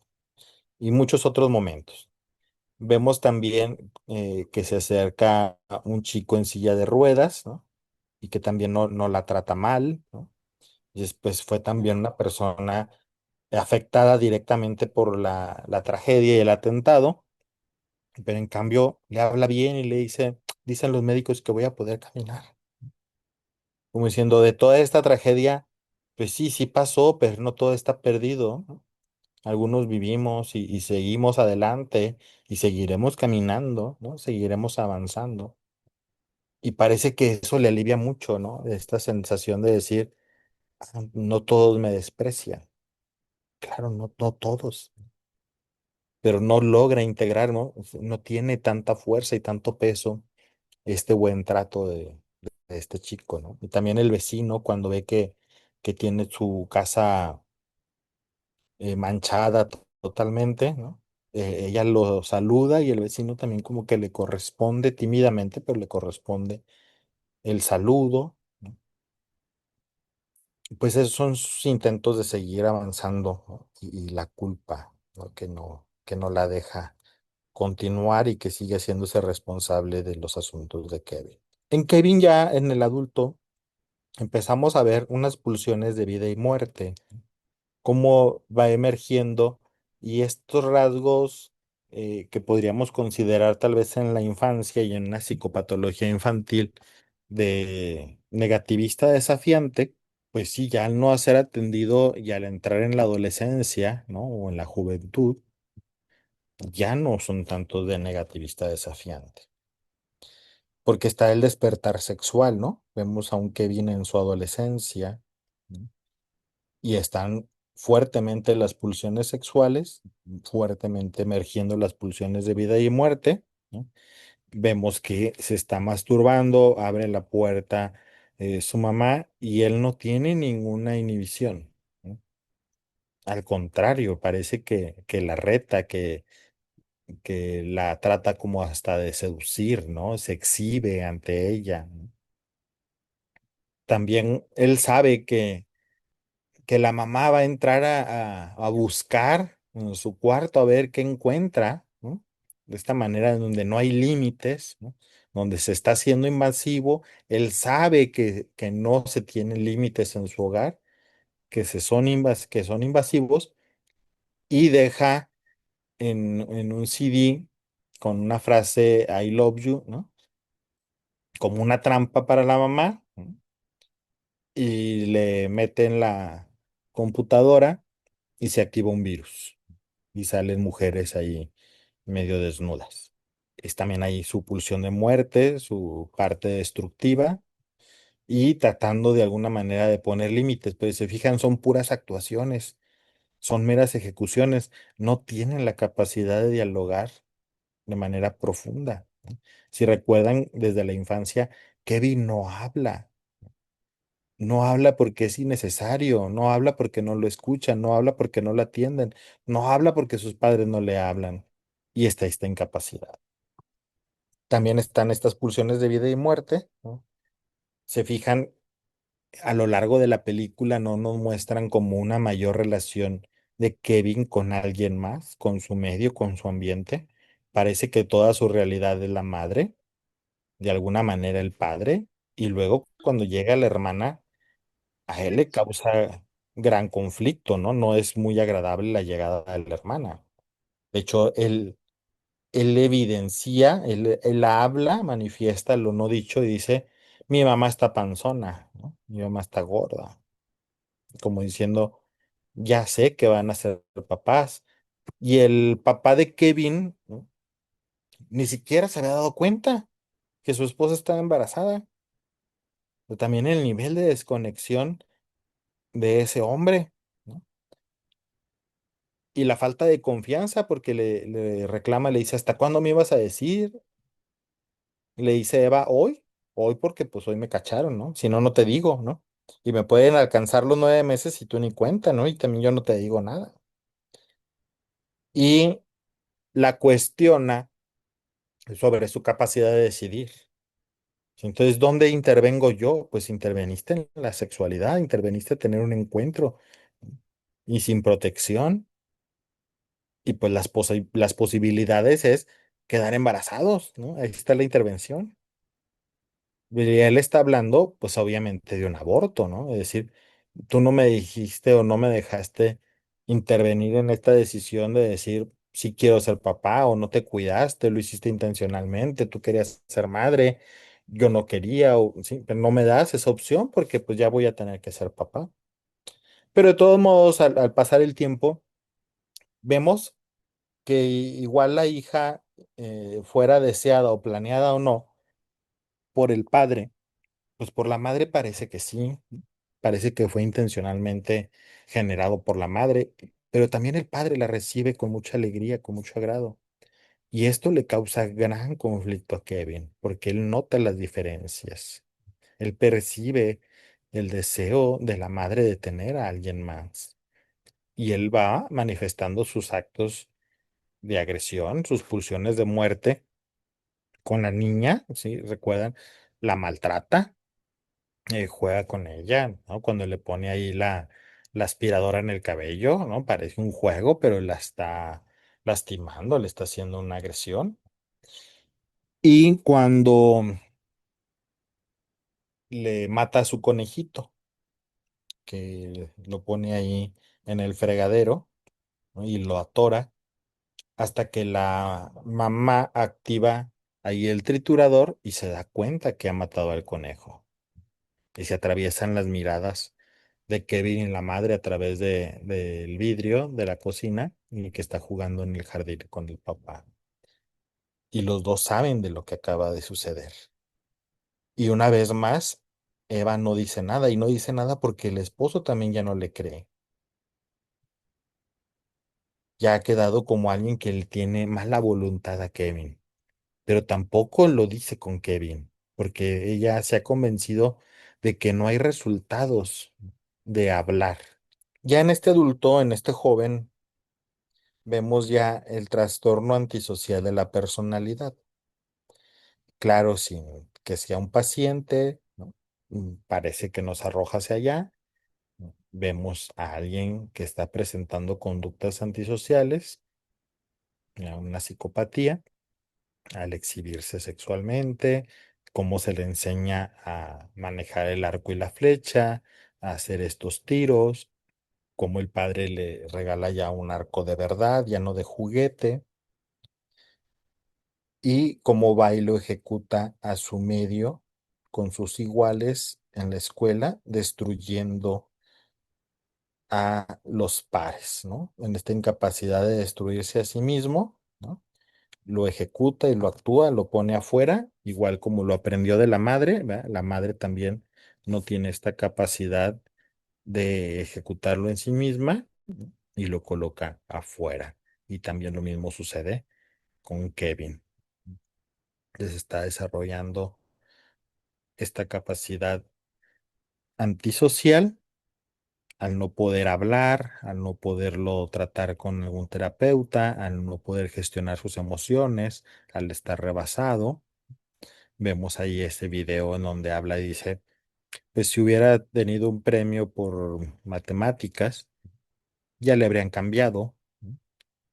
Y muchos otros momentos. Vemos también que se acerca a un chico en silla de ruedas, ¿no? Y que también no la trata mal, ¿no? Y después fue también una persona afectada directamente por la tragedia y el atentado, pero en cambio le habla bien y le dice, dicen los médicos que voy a poder caminar. Como diciendo, de toda esta tragedia, pues sí, sí pasó, pero no todo está perdido, ¿no? Algunos vivimos y seguimos adelante y seguiremos caminando, ¿no? Seguiremos avanzando. Y parece que eso le alivia mucho, ¿no? Esta sensación de decir, "Ah, no todos me desprecian". Claro, no todos, pero no logra integrar, ¿no? O sea, no tiene tanta fuerza y tanto peso este buen trato de este chico, ¿no? Y también el vecino cuando ve que tiene su casa manchada totalmente, ¿no? Ella lo saluda y el vecino también como que le corresponde tímidamente, pero le corresponde el saludo, ¿no? Pues esos son sus intentos de seguir avanzando, ¿no? Y la culpa, ¿no? Que no la deja continuar y que sigue haciéndose responsable de los asuntos de Kevin. En Kevin ya en el adulto empezamos a ver unas pulsiones de vida y muerte, cómo va emergiendo y estos rasgos que podríamos considerar tal vez en la infancia y en una psicopatología infantil de negativista desafiante, pues sí, ya al no ser atendido y al entrar en la adolescencia, ¿no? O en la juventud, ya no son tantos de negativista desafiante. Porque está el despertar sexual, ¿no? Vemos a un Kevin en su adolescencia, ¿no? Y están fuertemente las pulsiones sexuales, fuertemente emergiendo las pulsiones de vida y muerte, ¿no? Vemos que se está masturbando, abre la puerta su mamá y él no tiene ninguna inhibición, ¿no? Al contrario, parece que la reta, que la trata como hasta de seducir, ¿no? Se exhibe ante ella, ¿no? También él sabe que la mamá va a entrar a buscar en su cuarto a ver qué encuentra, ¿no? de esta manera en donde no hay límites, ¿no? Donde se está haciendo invasivo, él sabe que no se tienen límites en su hogar, que son invasivos, y deja en un CD con una frase I love you, ¿no? Como una trampa para la mamá, ¿no? Y le mete en la computadora y se activa un virus y salen mujeres ahí medio desnudas. Es también ahí su pulsión de muerte, su parte destructiva y tratando de alguna manera de poner límites, pero si se fijan, son puras actuaciones, son meras ejecuciones, no tienen la capacidad de dialogar de manera profunda, ¿no? Si recuerdan, desde la infancia, Kevin no habla. No habla porque es innecesario, no habla porque no lo escuchan, no habla porque no lo atienden, no habla porque sus padres no le hablan. Y está esta incapacidad. También están estas pulsiones de vida y muerte, ¿no? Se fijan, a lo largo de la película no nos muestran como una mayor relación de Kevin con alguien más, con su medio, con su ambiente. Parece que toda su realidad es la madre, de alguna manera el padre, y luego cuando llega la hermana a él le causa gran conflicto, ¿no? No es muy agradable la llegada de la hermana. De hecho, él evidencia, él habla, manifiesta lo no dicho y dice, mi mamá está panzona, ¿no? Mi mamá está gorda. Como diciendo, ya sé que van a ser papás. Y el papá de Kevin, ¿no? Ni siquiera se había dado cuenta que su esposa estaba embarazada. Pero también el nivel de desconexión de ese hombre, ¿no? Y la falta de confianza porque le reclama, le dice, ¿hasta cuándo me ibas a decir? Le dice Eva, hoy porque pues hoy me cacharon, ¿no? Si no, no te digo, ¿no? Y me pueden alcanzar los 9 meses y tú ni cuenta, ¿no? Y también yo no te digo nada. Y la cuestiona sobre su capacidad de decidir. Entonces, ¿dónde intervengo yo? Pues interveniste en la sexualidad, interveniste en tener un encuentro y sin protección. Y pues las posibilidades es quedar embarazados, ¿no? Ahí está la intervención. Y él está hablando, pues obviamente, de un aborto, ¿no? Es decir, tú no me dijiste o no me dejaste intervenir en esta decisión de decir si quiero ser papá o no te cuidaste, lo hiciste intencionalmente, tú querías ser madre, yo no quería, o, sí, pero no me das esa opción porque pues ya voy a tener que ser papá. Pero de todos modos, al pasar el tiempo, vemos que igual la hija, fuera deseada o planeada o no, por el padre, pues por la madre parece que sí, parece que fue intencionalmente generado por la madre, pero también el padre la recibe con mucha alegría, con mucho agrado. Y esto le causa gran conflicto a Kevin, porque él nota las diferencias. Él percibe el deseo de la madre de tener a alguien más. Y él va manifestando sus actos de agresión, sus pulsiones de muerte con la niña, ¿sí? ¿Recuerdan? La maltrata, juega con ella, ¿no? Cuando le pone ahí la aspiradora en el cabello, ¿no? Parece un juego, pero la está lastimando, le está haciendo una agresión. Y cuando le mata a su conejito, que lo pone ahí en el fregadero, ¿no? Y lo atora hasta que la mamá activa ahí el triturador y se da cuenta que ha matado al conejo. Y se atraviesan las miradas de Kevin y la madre a través del vidrio de la cocina y que está jugando en el jardín con el papá. Y los dos saben de lo que acaba de suceder. Y una vez más, Eva no dice nada y no dice nada porque el esposo también ya no le cree. Ya ha quedado como alguien que le tiene mala voluntad a Kevin, pero tampoco lo dice con Kevin, porque ella se ha convencido de que no hay resultados de hablar. Ya en este adulto, en este joven, vemos ya el trastorno antisocial de la personalidad. Claro, sin que sea un paciente, ¿no? Parece que nos arroja hacia allá. ¿No? Vemos a alguien que está presentando conductas antisociales, una psicopatía, al exhibirse sexualmente, cómo se le enseña a manejar el arco y la flecha, a hacer estos tiros, cómo el padre le regala ya un arco de verdad, ya no de juguete, y cómo va y lo ejecuta a su medio con sus iguales en la escuela, destruyendo a los pares, ¿no? En esta incapacidad de destruirse a sí mismo, ¿no? Lo ejecuta y lo actúa, lo pone afuera, igual como lo aprendió de la madre, ¿verdad? La madre también no tiene esta capacidad de ejecutarlo en sí misma, ¿no? Y lo coloca afuera. Y también lo mismo sucede con Kevin. Les está desarrollando esta capacidad antisocial al no poder hablar, al no poderlo tratar con algún terapeuta, al no poder gestionar sus emociones, al estar rebasado. Vemos ahí ese video en donde habla y dice, pues si hubiera tenido un premio por matemáticas, ya le habrían cambiado, ¿no?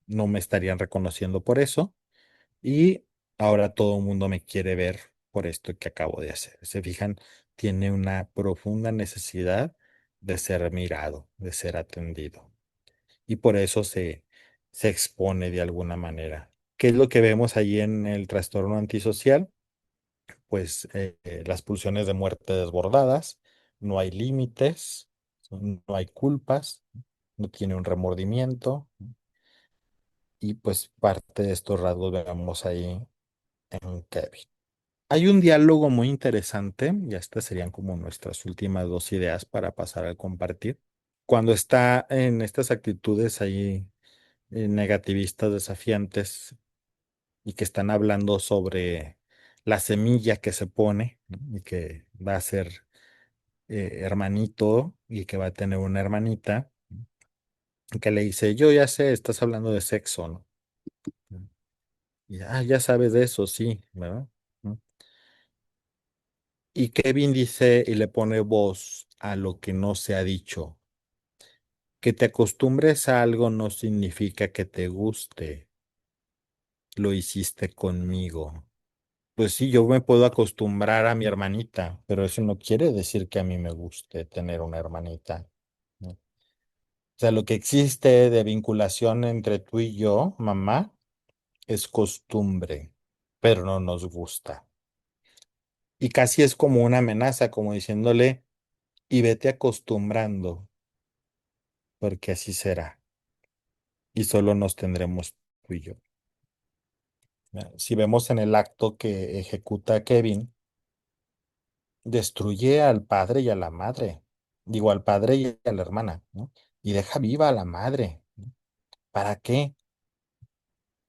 No me estarían reconociendo por eso y ahora todo el mundo me quiere ver por esto que acabo de hacer. ¿Se fijan? Tiene una profunda necesidad de ser mirado, de ser atendido y por eso se expone de alguna manera. ¿Qué es lo que vemos allí en el trastorno antisocial? Pues las pulsiones de muerte desbordadas, no hay límites, no hay culpas, no tiene un remordimiento y pues parte de estos rasgos vemos ahí en Kevin. Hay un diálogo muy interesante, y estas serían como nuestras últimas dos ideas para pasar a compartir. Cuando está en estas actitudes ahí negativistas, desafiantes, y que están hablando sobre la semilla que se pone, ¿no? Y que va a ser hermanito y que va a tener una hermanita, y que le dice, yo ya sé, estás hablando de sexo, ¿no? Y ya sabes de eso, sí, ¿verdad? ¿No? Y Kevin dice y le pone voz a lo que no se ha dicho. Que te acostumbres a algo no significa que te guste. Lo hiciste conmigo. Pues sí, yo me puedo acostumbrar a mi hermanita, pero eso no quiere decir que a mí me guste tener una hermanita, ¿no? O sea, lo que existe de vinculación entre tú y yo, mamá, es costumbre, pero no nos gusta. Y casi es como una amenaza, como diciéndole, y vete acostumbrando, porque así será. Y solo nos tendremos tú y yo. ¿No? Si vemos en el acto que ejecuta Kevin, destruye al padre y a la madre, digo al padre y a la hermana, ¿no? Y deja viva a la madre, ¿no? ¿Para qué?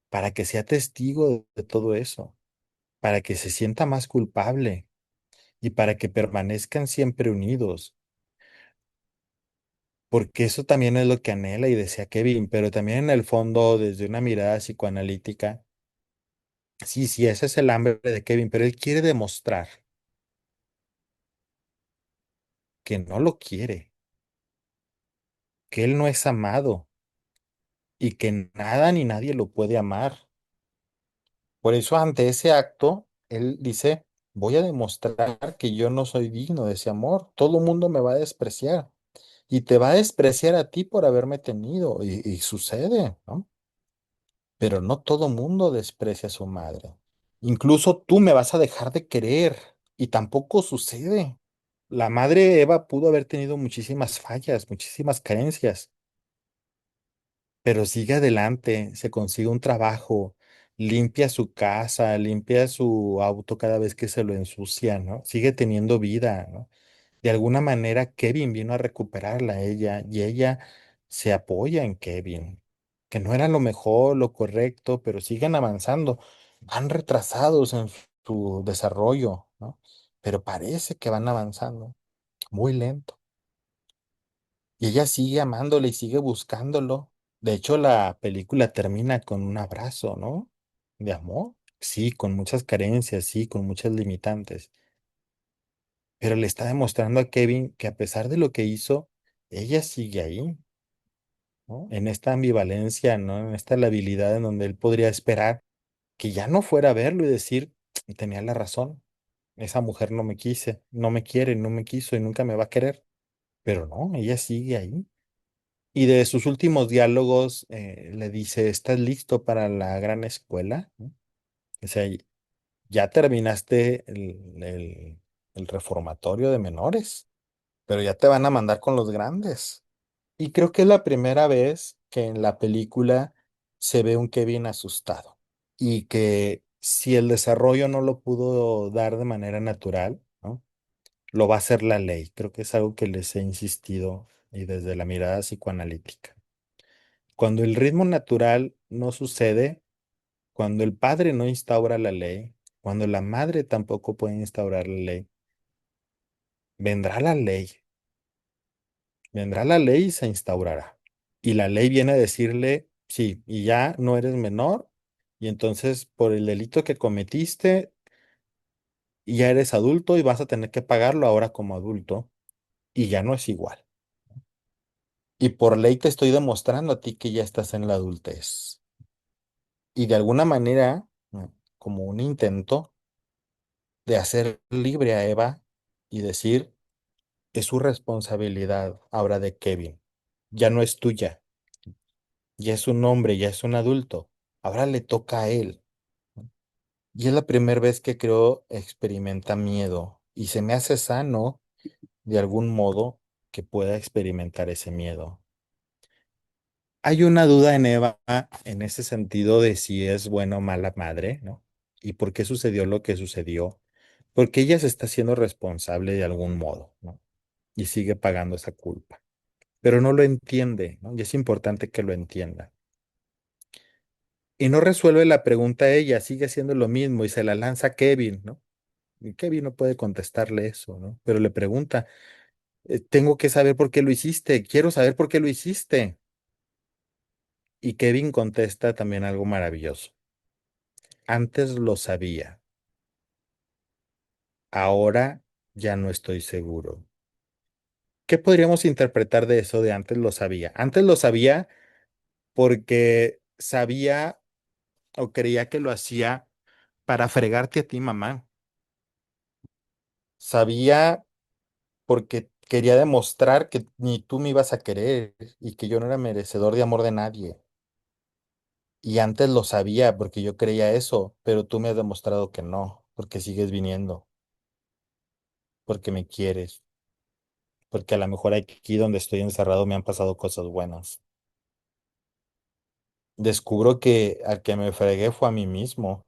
Para que sea testigo de todo eso, para que se sienta más culpable y para que permanezcan siempre unidos, porque eso también es lo que anhela y desea Kevin, pero también en el fondo, desde una mirada psicoanalítica, sí, sí, ese es el hambre de Kevin, pero él quiere demostrar que no lo quiere, que él no es amado y que nada ni nadie lo puede amar. Por eso, ante ese acto, él dice, voy a demostrar que yo no soy digno de ese amor. Todo el mundo me va a despreciar y te va a despreciar a ti por haberme tenido. Y sucede, ¿no? Pero no todo mundo desprecia a su madre. Incluso tú me vas a dejar de querer y tampoco sucede. La madre Eva pudo haber tenido muchísimas fallas, muchísimas carencias, pero sigue adelante, se consigue un trabajo, limpia su casa, limpia su auto cada vez que se lo ensucia, ¿no? Sigue teniendo vida, ¿no? De alguna manera Kevin vino a recuperarla a ella y ella se apoya en Kevin, que no era lo mejor, lo correcto, pero siguen avanzando, van retrasados en su desarrollo, ¿no? Pero parece que van avanzando, muy lento. Y ella sigue amándole y sigue buscándolo. De hecho, la película termina con un abrazo, ¿no? De amor. Sí, con muchas carencias, sí, con muchas limitantes. Pero le está demostrando a Kevin que a pesar de lo que hizo, ella sigue ahí, ¿no? En esta ambivalencia, ¿no? En esta labilidad en donde él podría esperar que ya no fuera a verlo y decir, tenía la razón, esa mujer no me quise, no me quiere, no me quiso y nunca me va a querer. Pero no, ella sigue ahí. Y de sus últimos diálogos le dice, ¿estás listo para la gran escuela? ¿No? O sea, ya terminaste el reformatorio de menores, pero ya te van a mandar con los grandes. Y creo que es la primera vez que en la película se ve un Kevin asustado y que si el desarrollo no lo pudo dar de manera natural, ¿no? Lo va a hacer la ley. Creo que es algo que les he insistido y desde la mirada psicoanalítica. Cuando el ritmo natural no sucede, cuando el padre no instaura la ley, cuando la madre tampoco puede instaurar la ley, vendrá la ley, vendrá la ley y se instaurará. Y la ley viene a decirle, sí, y ya no eres menor, y entonces por el delito que cometiste, ya eres adulto y vas a tener que pagarlo ahora como adulto, y ya no es igual. Y por ley te estoy demostrando a ti que ya estás en la adultez. Y de alguna manera, como un intento de hacer libre a Eva y decir, es su responsabilidad ahora de Kevin, ya no es tuya, ya es un hombre, ya es un adulto, ahora le toca a él. Y es la primera vez que creo experimenta miedo y se me hace sano de algún modo que pueda experimentar ese miedo. Hay una duda en Eva en ese sentido de si es buena o mala madre, ¿no? Y por qué sucedió lo que sucedió. Porque ella se está haciendo responsable de algún modo, ¿no? Y sigue pagando esa culpa. Pero no lo entiende, ¿no? Y es importante que lo entienda. Y no resuelve la pregunta ella, sigue haciendo lo mismo y se la lanza a Kevin, ¿no? Y Kevin no puede contestarle eso, ¿no? Pero le pregunta, tengo que saber por qué lo hiciste, quiero saber por qué lo hiciste. Y Kevin contesta también algo maravilloso. Antes lo sabía, ahora ya no estoy seguro. ¿Qué podríamos interpretar de eso de antes lo sabía? Antes lo sabía porque sabía o creía que lo hacía para fregarte a ti, mamá. Sabía porque quería demostrar que ni tú me ibas a querer y que yo no era merecedor de amor de nadie. Y antes lo sabía porque yo creía eso, pero tú me has demostrado que no, porque sigues viniendo, porque me quieres, porque a lo mejor aquí donde estoy encerrado me han pasado cosas buenas. Descubro que al que me fregué fue a mí mismo,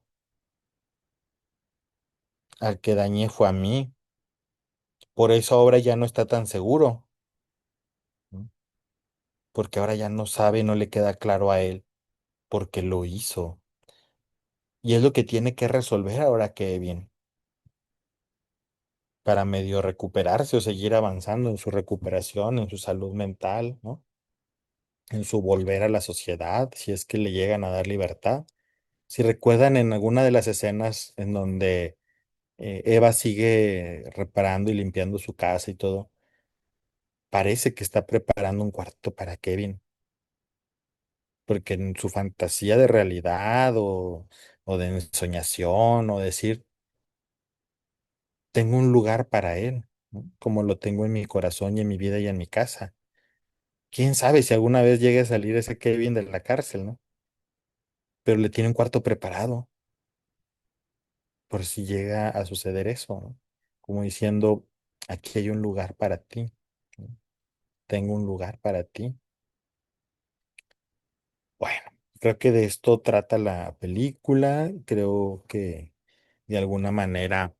al que dañé fue a mí, por eso ahora ya no está tan seguro, ¿no? Porque ahora ya no sabe, no le queda claro a él, porque lo hizo. Y es lo que tiene que resolver ahora Kevin, para medio recuperarse o seguir avanzando en su recuperación, en su salud mental, ¿no? En su volver a la sociedad, si es que le llegan a dar libertad. Si recuerdan en alguna de las escenas en donde Eva sigue reparando y limpiando su casa y todo, parece que está preparando un cuarto para Kevin, porque en su fantasía de realidad o de ensoñación o decir, tengo un lugar para él, ¿no? Como lo tengo en mi corazón y en mi vida y en mi casa. Quién sabe si alguna vez llegue a salir ese Kevin de la cárcel, ¿no? Pero le tiene un cuarto preparado por si llega a suceder eso, ¿no? Como diciendo, aquí hay un lugar para ti, ¿no? Tengo un lugar para ti. Bueno, creo que de esto trata la película. Creo que de alguna manera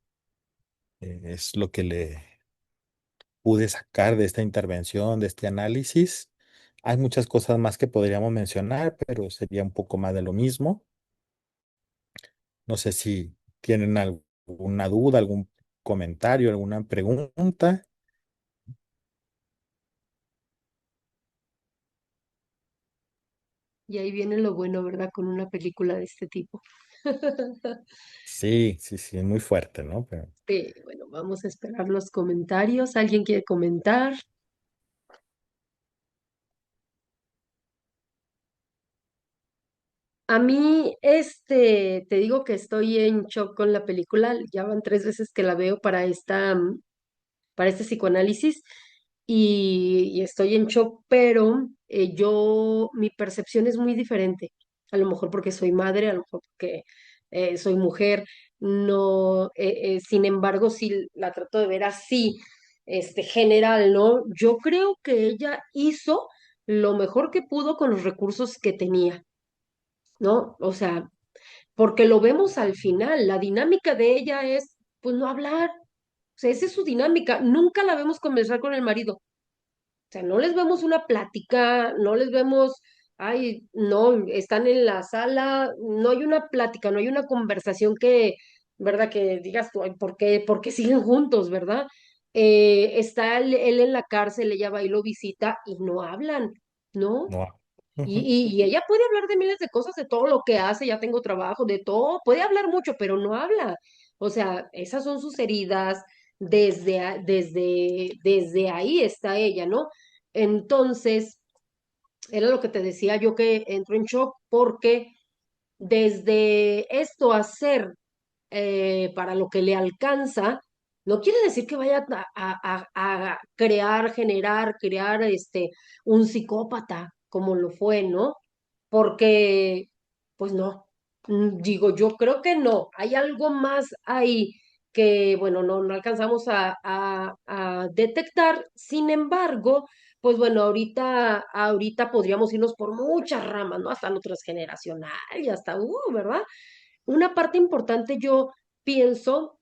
es lo que le pude sacar de esta intervención, de este análisis. Hay muchas cosas más que podríamos mencionar, pero sería un poco más de lo mismo. No sé si tienen alguna duda, algún comentario, alguna pregunta. Y ahí viene lo bueno, ¿verdad? Con una película de este tipo. Sí, sí, sí, es muy fuerte, ¿no? Pero Bueno, vamos a esperar los comentarios. ¿Alguien quiere comentar? A mí, te digo que estoy en shock con la película. Ya van 3 veces que la veo para este psicoanálisis y estoy en shock, pero mi percepción es muy diferente. A lo mejor porque soy madre, a lo mejor porque soy mujer, no, sin embargo, sí la trato de ver así, general, ¿no? Yo creo que ella hizo lo mejor que pudo con los recursos que tenía, ¿no? O sea, porque lo vemos al final, la dinámica de ella es, pues, no hablar. O sea, esa es su dinámica. Nunca la vemos conversar con el marido. O sea, no les vemos una plática, no les vemos, ay, no, están en la sala, no hay una plática, no hay una conversación que, ¿verdad? Que digas tú, ay, por qué siguen juntos, ¿verdad? Está él en la cárcel, ella va y lo visita y no hablan, ¿no? No. Y, Ujú. y ella puede hablar de miles de cosas, de todo lo que hace, ya tengo trabajo, de todo, puede hablar mucho, pero no habla. O sea, esas son sus heridas, desde ahí está ella, ¿no? Entonces, era lo que te decía yo que entro en shock porque desde esto hacer para lo que le alcanza, no quiere decir que vaya a crear, crear un psicópata como lo fue, ¿no? Porque, pues no, digo, yo creo que no, hay algo más ahí que, bueno, no alcanzamos a detectar, sin embargo, pues bueno, ahorita podríamos irnos por muchas ramas, ¿no? Hasta lo transgeneracional y hasta, ¿verdad? Una parte importante yo pienso,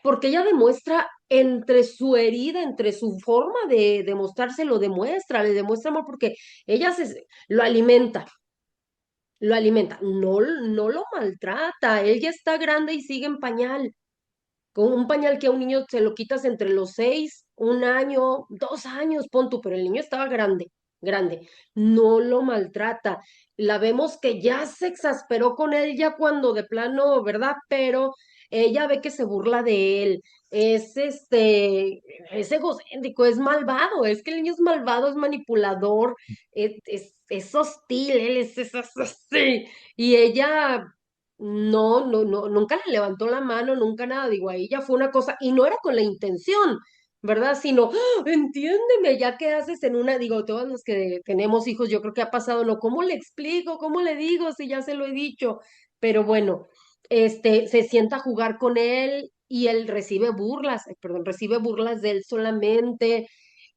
porque ella demuestra entre su herida, entre su forma de demostrarse, lo demuestra, le demuestra amor porque ella lo alimenta, no lo maltrata, él ya está grande y sigue en pañal, con un pañal que a un niño se lo quitas entre los 6, 1 año, 2 años, pon tú, pero el niño estaba grande, no lo maltrata. La vemos que ya se exasperó con él ya cuando de plano, ¿verdad? Pero ella ve que se burla de él, es es egocéntrico, es malvado, es que el niño es malvado, es manipulador, es hostil, él es así. Y ella no, nunca le levantó la mano, nunca nada, digo, ahí ya fue una cosa, y no era con la intención, ¿verdad? Sino, ¡ah! Entiéndeme, ya que haces en una, digo, todos los que tenemos hijos, yo creo que ha pasado, ¿no? ¿Cómo le explico? ¿Cómo le digo? Si ya se lo he dicho, pero bueno, se sienta a jugar con él y él recibe burlas, perdón, recibe burlas de él solamente,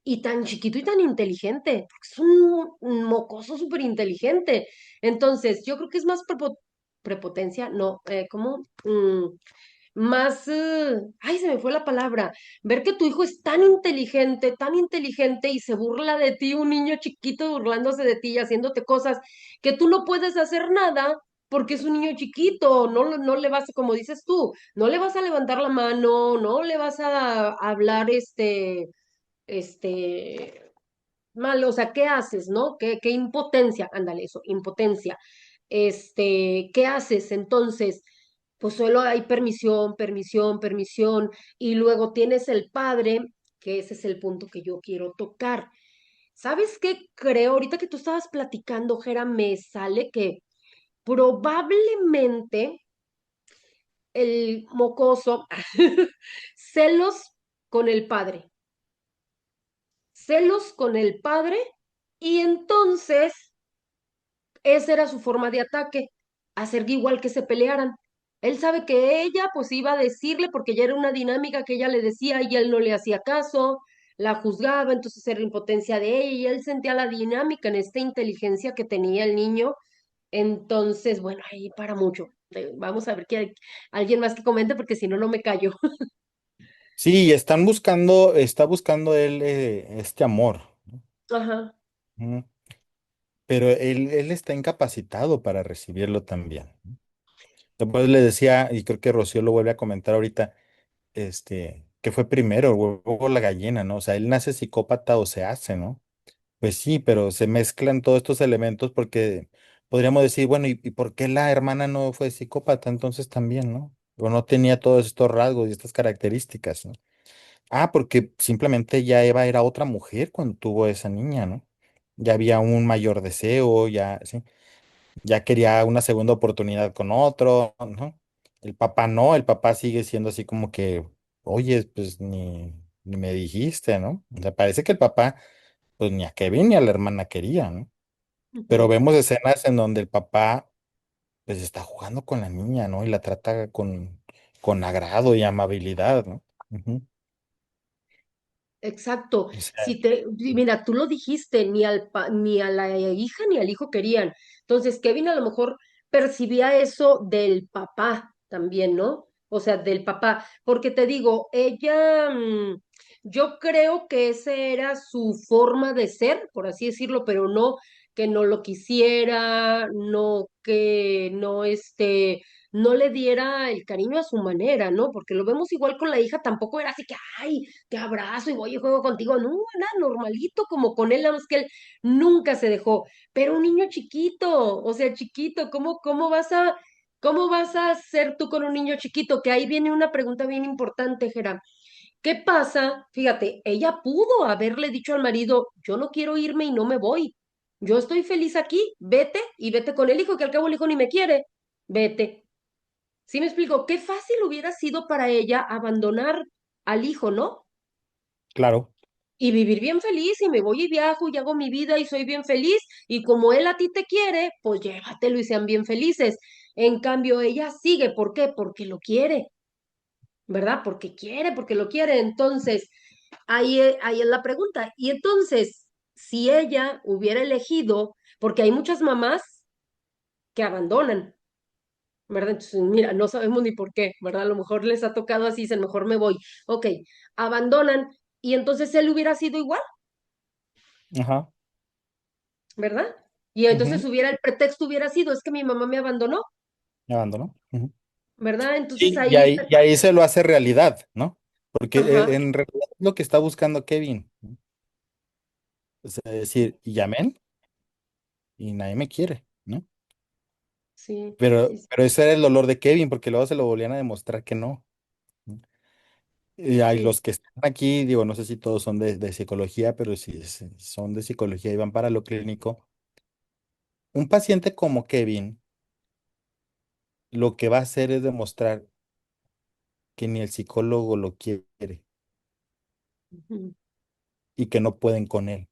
y tan chiquito y tan inteligente, porque es un mocoso súper inteligente. Entonces, yo creo que es más prepotencia, no, ¿cómo? Más, ay, se me fue la palabra, ver que tu hijo es tan inteligente y se burla de ti, un niño chiquito burlándose de ti y haciéndote cosas que tú no puedes hacer nada porque es un niño chiquito, no le vas, como dices tú, no le vas a levantar la mano, no le vas a hablar este, mal, o sea, ¿qué haces, no? ¿Qué impotencia? Ándale, eso, impotencia. ¿Qué haces? Entonces, pues solo hay permisión, permisión, permisión, y luego tienes el padre, que ese es el punto que yo quiero tocar. ¿Sabes qué creo? Ahorita que tú estabas platicando, Jera, me sale que probablemente el mocoso, celos con el padre, celos con el padre, y entonces esa era su forma de ataque, hacer igual que se pelearan. Él sabe que ella pues iba a decirle porque ya era una dinámica que ella le decía y él no le hacía caso, la juzgaba, entonces era impotencia de ella y él sentía la dinámica en esta inteligencia que tenía el niño. Entonces, bueno, ahí para mucho. Vamos a ver que hay alguien más que comente porque si no, no me callo. Sí, está buscando él este amor. Ajá. Ujú. Pero él está incapacitado para recibirlo también. Después le decía, y creo que Rocío lo vuelve a comentar ahorita, que fue primero, el huevo o la gallina, ¿no? O sea, él nace psicópata o se hace, ¿no? Pues sí, pero se mezclan todos estos elementos porque podríamos decir, bueno, ¿y por qué la hermana no fue psicópata entonces también, ¿no? O no tenía todos estos rasgos y estas características, ¿no? Ah, porque simplemente ya Eva era otra mujer cuando tuvo esa niña, ¿no? Ya había un mayor deseo, ya, sí. Ya quería una segunda oportunidad con otro, ¿no? El papá no, el papá sigue siendo así como que, oye, pues ni me dijiste, ¿no? O sea, parece que el papá, pues ni a Kevin ni a la hermana quería, ¿no? Pero Ujú. vemos escenas en donde el papá, pues está jugando con la niña, ¿no? Y la trata con agrado y amabilidad, ¿no? Ujú. Exacto. O sea, Mira, tú lo dijiste, ni a la hija ni al hijo querían. Entonces, Kevin a lo mejor percibía eso del papá también, ¿no? O sea, del papá. Porque te digo, ella, yo creo que esa era su forma de ser, por así decirlo, pero no que no lo quisiera, no que no no le diera el cariño a su manera, ¿no? Porque lo vemos igual con la hija, tampoco era así que, ay, te abrazo y voy y juego contigo. No, era normalito como con él, nada más que él nunca se dejó. Pero un niño chiquito, o sea, chiquito, cómo vas a ser tú con un niño chiquito? Que ahí viene una pregunta bien importante, Gerard. ¿Qué pasa? Fíjate, ella pudo haberle dicho al marido, yo no quiero irme y no me voy. Yo estoy feliz aquí, vete y vete con el hijo, que al cabo el hijo ni me quiere. Vete. ¿Sí me explico? Qué fácil hubiera sido para ella abandonar al hijo, ¿no? claro, Y vivir bien feliz y me voy y viajo y hago mi vida y soy bien feliz y como él a ti te quiere, pues llévatelo y sean bien felices. En cambio, ella sigue, ¿por qué? Porque lo quiere, ¿verdad? Porque quiere, porque lo quiere. Entonces, ahí es la pregunta. Y entonces, si ella hubiera elegido, porque hay muchas mamás que abandonan, ¿verdad? Entonces, mira, no sabemos ni por qué, ¿verdad? A lo mejor les ha tocado así, dicen, mejor me voy. Ok, abandonan y entonces él hubiera sido igual, ajá, ¿verdad? Y entonces ujú, el pretexto hubiera sido, es que mi mamá me abandonó, me abandonó. Ujú. ¿verdad? Entonces Sí, ahí, y ahí se lo hace realidad, ¿no? Porque ajá, en realidad es lo que está buscando Kevin, ¿no? O sea, decir, y llamé y nadie me quiere, ¿no? sí, Pero, sí, sí, pero ese era el dolor de Kevin, porque luego se lo volvían a demostrar que no, ¿no? Y hay sí, los que están aquí, digo, no sé si todos son de psicología, pero si son de psicología y van para lo clínico, un paciente como Kevin, lo que va a hacer es demostrar que ni el psicólogo lo quiere ujú, y que no pueden con él.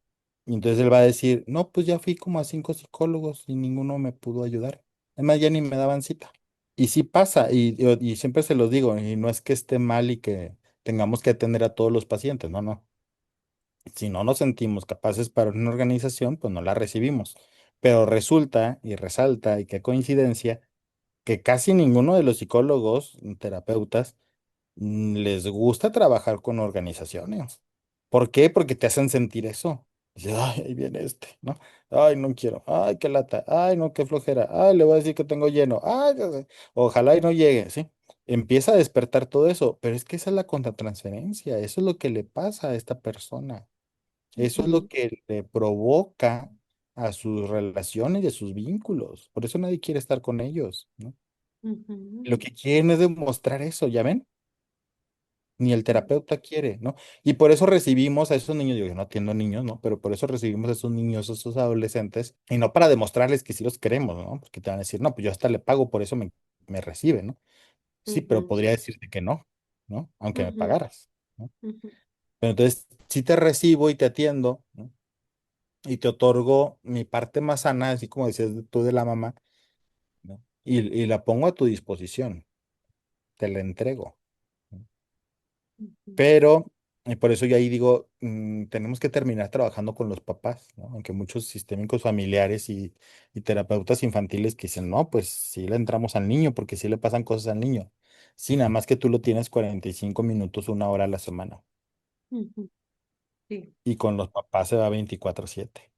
Y entonces él va a decir, no, pues ya fui como a 5 psicólogos y ninguno me pudo ayudar. Además, ya ni me daban cita. Y sí pasa, y siempre se los digo, y no es que esté mal y que tengamos que atender a todos los pacientes, no, no. Si no nos sentimos capaces para una organización, pues no la recibimos. Pero resulta y resalta, y qué coincidencia, que casi ninguno de los psicólogos, terapeutas, les gusta trabajar con organizaciones. ¿Por qué? Porque te hacen sentir eso. Dices, ay, ahí viene este, ¿no? Ay, no quiero. Ay, qué lata. Ay, no, qué flojera. Ay, le voy a decir que tengo lleno. Ay, ya sé. Ojalá y no llegue, ¿sí? Empieza a despertar todo eso, pero es que esa es la contratransferencia. Eso es lo que le pasa a esta persona. Eso es lo ujú, que le provoca a sus relaciones y a sus vínculos. Por eso nadie quiere estar con ellos, ¿no? ujú, Lo que quieren es demostrar eso, ¿ya ven? Ni el ujú, terapeuta quiere, ¿no? Y por eso recibimos a esos niños, yo no atiendo niños, ¿no? Pero por eso recibimos a esos niños, a esos adolescentes, y no para demostrarles que sí los queremos, ¿no? Porque te van a decir, no, pues yo hasta le pago, por eso me recibe, ¿no? Sí, pero ujú, podría decirte que no, ¿no? Aunque me ujú, pagaras, ¿no? ujú, Pero entonces, sí te recibo y te atiendo, ¿no? Y te otorgo mi parte más sana, así como decías tú de la mamá, ¿no? Y la pongo a tu disposición, te la entrego. ¿No? ujú. Pero, y por eso yo ahí digo, tenemos que terminar trabajando con los papás, ¿no? Aunque muchos sistémicos familiares y terapeutas infantiles que dicen, no, pues sí le entramos al niño, porque sí le pasan cosas al niño. Sí, nada más que tú lo tienes 45 minutos, 1 hora a la semana. Ujú, sí. Y con los papás se va 24/7.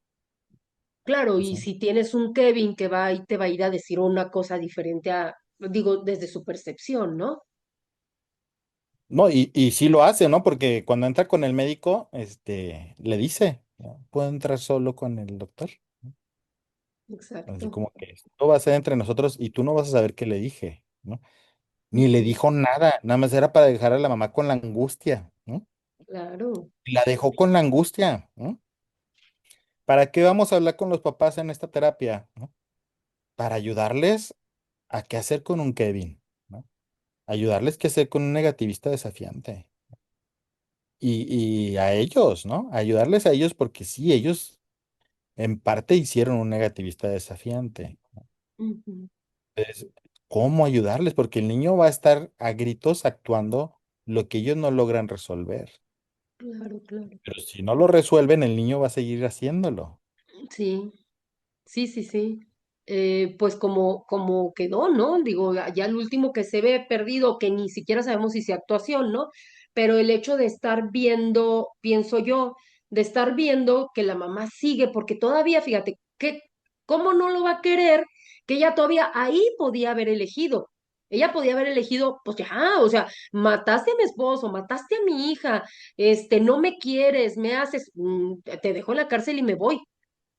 Claro, y ¿Sí? si tienes un Kevin que va y te va a ir a decir una cosa diferente a, digo, desde su percepción, ¿no? No, y sí lo hace, ¿no? Porque cuando entra con el médico, le dice, ¿no? Puedo entrar solo con el doctor. Así Exacto. como que esto va a ser entre nosotros y tú no vas a saber qué le dije, ¿no? Ni le Ujú, dijo nada, nada más era para dejar a la mamá con la angustia, ¿no? claro. Y la dejó con la angustia, ¿no? ¿Para qué vamos a hablar con los papás en esta terapia? ¿No? para ayudarles a qué hacer con un Kevin, ¿no? Ayudarles qué hacer con un negativista desafiante. Y a ellos, ¿no? Ayudarles a ellos porque sí, ellos en parte hicieron un negativista desafiante. Ujú. Entonces, ¿cómo ayudarles? Porque el niño va a estar a gritos actuando lo que ellos no logran resolver. Claro, claro. Pero si no lo resuelven, el niño va a seguir haciéndolo. Sí. Sí, sí, sí. Pues como quedó, ¿no? Digo, ya el último que se ve perdido, que ni siquiera sabemos si sea actuación, ¿no? Pero el hecho de estar viendo, pienso yo, de estar viendo que la mamá sigue, porque todavía, fíjate, ¿cómo no lo va a querer? Que ella todavía ahí podía haber elegido. Ella podía haber elegido, pues ya, o sea, mataste a mi esposo, mataste a mi hija, no me quieres, me haces, te dejo en la cárcel y me voy.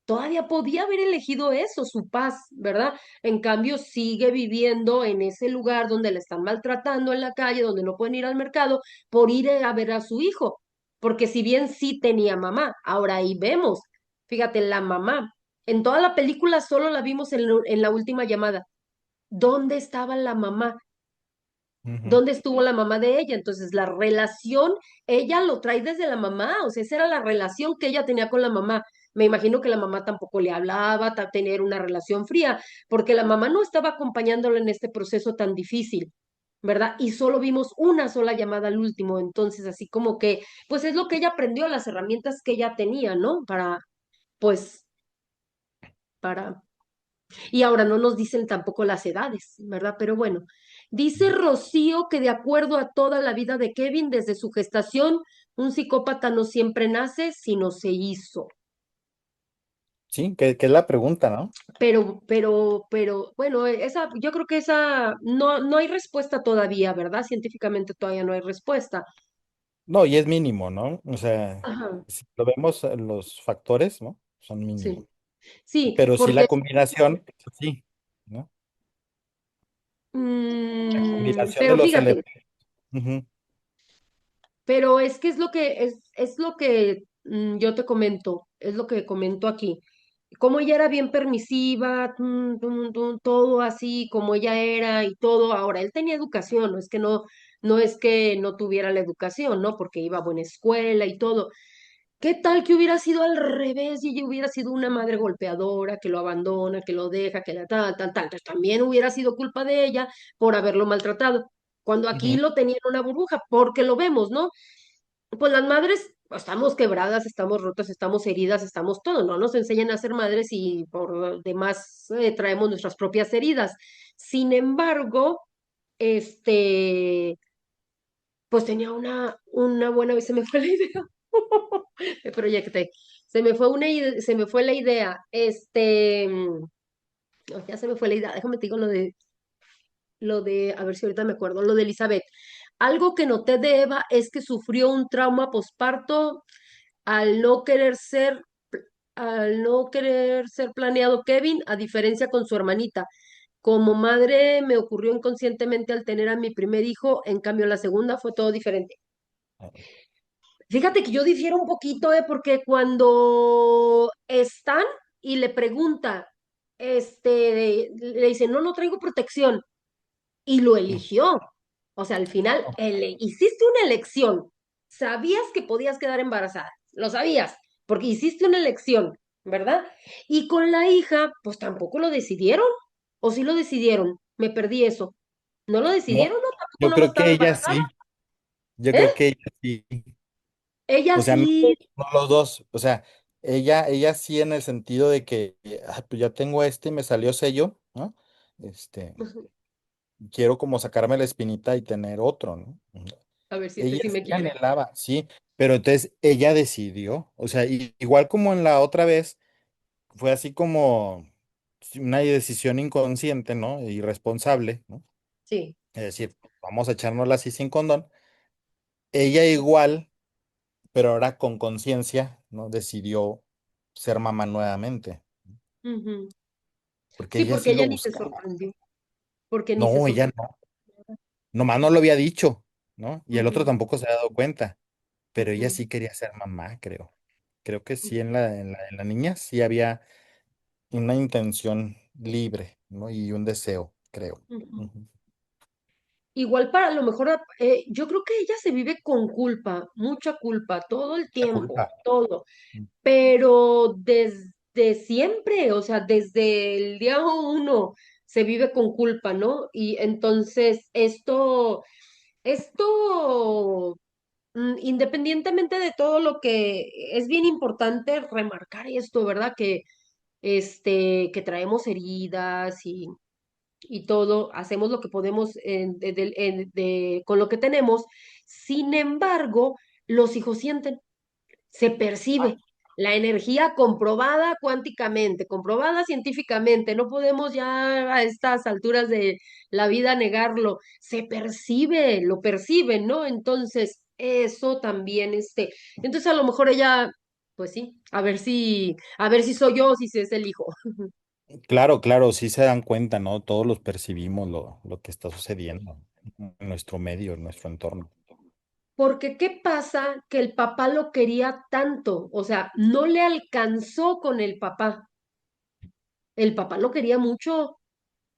Todavía podía haber elegido eso, su paz, ¿verdad? En cambio, sigue viviendo en ese lugar donde le están maltratando en la calle, donde no pueden ir al mercado, por ir a ver a su hijo. Porque si bien sí tenía mamá, ahora ahí vemos, fíjate, la mamá, en toda la película solo la vimos en la última llamada. ¿Dónde estaba la mamá? Ujú. ¿Dónde estuvo la mamá de ella? Entonces, la relación, ella lo trae desde la mamá, o sea, esa era la relación que ella tenía con la mamá. Me imagino que la mamá tampoco le hablaba, tener una relación fría, porque la mamá no estaba acompañándola en este proceso tan difícil, ¿verdad? Y solo vimos una sola llamada al último, entonces, así como que, pues es lo que ella aprendió, las herramientas que ella tenía, ¿no? Pues, para y ahora no nos dicen tampoco las edades, ¿verdad? Pero bueno, dice Rocío que de acuerdo a toda la vida de Kevin, desde su gestación, un psicópata no siempre nace, sino se hizo. Sí, que es la pregunta, ¿no? Bueno, esa, yo creo que esa no hay respuesta todavía, ¿verdad? Científicamente todavía no hay respuesta. No, y es mínimo, ¿no? O sea, Ajá, si lo vemos, los factores, ¿no? Son mínimos. sí. Sí, Pero sí la porque, combinación, sí, ¿no? La combinación de pero los fíjate, elementos. Ujú. pero es que es lo que yo te comento, es lo que comento aquí. Como ella era bien permisiva, todo así como ella era y todo. Ahora, él tenía educación, no es que no tuviera la educación, ¿no? Porque iba a buena escuela y todo. ¿Qué tal que hubiera sido al revés y ella hubiera sido una madre golpeadora, que lo abandona, que lo deja, que la tal, tal, tal? Pues también hubiera sido culpa de ella por haberlo maltratado. Cuando aquí Ujú. lo tenía en una burbuja, porque lo vemos, ¿no? Pues las madres pues, estamos quebradas, estamos rotas, estamos heridas, estamos todo, no nos enseñan a ser madres y por demás traemos nuestras propias heridas. Sin embargo, este, pues tenía una buena, se me fue la idea, me proyecté, se me fue la idea, no, ya se me fue la idea, déjame te digo a ver si ahorita me acuerdo, lo de Elizabeth. Algo que noté de Eva es que sufrió un trauma posparto al no querer ser, al no querer ser planeado Kevin, a diferencia con su hermanita. Como madre me ocurrió inconscientemente al tener a mi primer hijo, en cambio la segunda fue todo diferente. Fíjate que yo difiero un poquito, porque cuando están y le pregunta, le dice, no, no traigo protección y lo eligió. O sea, al final hiciste una elección. Sabías que podías quedar embarazada, lo sabías, porque hiciste una elección, ¿verdad? Y con la hija, pues tampoco lo decidieron, o sí lo decidieron, me perdí eso. ¿No lo No, decidieron? ¿No? ¿Tampoco yo no creo estaba que ella embarazada? sí. Yo ¿Eh? creo que ella sí. Ella O sea, no, sí. no los dos. O sea, ella sí en el sentido de que, pues ya tengo este y me salió sello, ¿no? Este, Ujú. quiero como sacarme la espinita y tener otro, ¿no? A ver si Ella sí me sí quiere. anhelaba, sí, pero entonces ella decidió, o sea, igual como en la otra vez, fue así como sí, una decisión inconsciente, ¿no? Irresponsable, ¿no? Sí. Es decir, vamos a echárnosla así sin condón. Ella igual, pero ahora con conciencia, ¿no? Decidió ser mamá nuevamente, Ujú. porque Sí, ella porque sí lo ella ni se buscaba. sorprendió, porque ni se No, ella sorprendió. no, nomás no lo había dicho, ¿no? Y el otro Ujú, tampoco se ha dado cuenta, pero ella ujú, sí quería ser mamá, creo. Creo que sí en la niña sí había una intención libre, ¿no? Y un deseo, creo. Ujú. Ujú. Igual para lo mejor, yo creo que ella se vive con culpa, mucha culpa, todo el La tiempo, culpa. todo, pero desde siempre, o sea, desde el día uno se vive con culpa, ¿no? Y entonces esto, independientemente de todo lo que es bien importante remarcar esto, ¿verdad? Que traemos heridas y todo, hacemos lo que podemos con lo que tenemos. Sin embargo, los hijos sienten, se percibe. La energía comprobada cuánticamente, comprobada científicamente, no podemos ya a estas alturas de la vida negarlo, se percibe, lo perciben, ¿no? Entonces, eso también, entonces a lo mejor ella, pues sí, a ver si soy yo, si es el hijo. Claro, claro, sí se dan cuenta, ¿no? Todos los percibimos lo que está sucediendo en nuestro medio, en nuestro entorno. Porque ¿qué pasa? Que el papá lo quería tanto, o sea, no le alcanzó con el papá. El papá lo quería mucho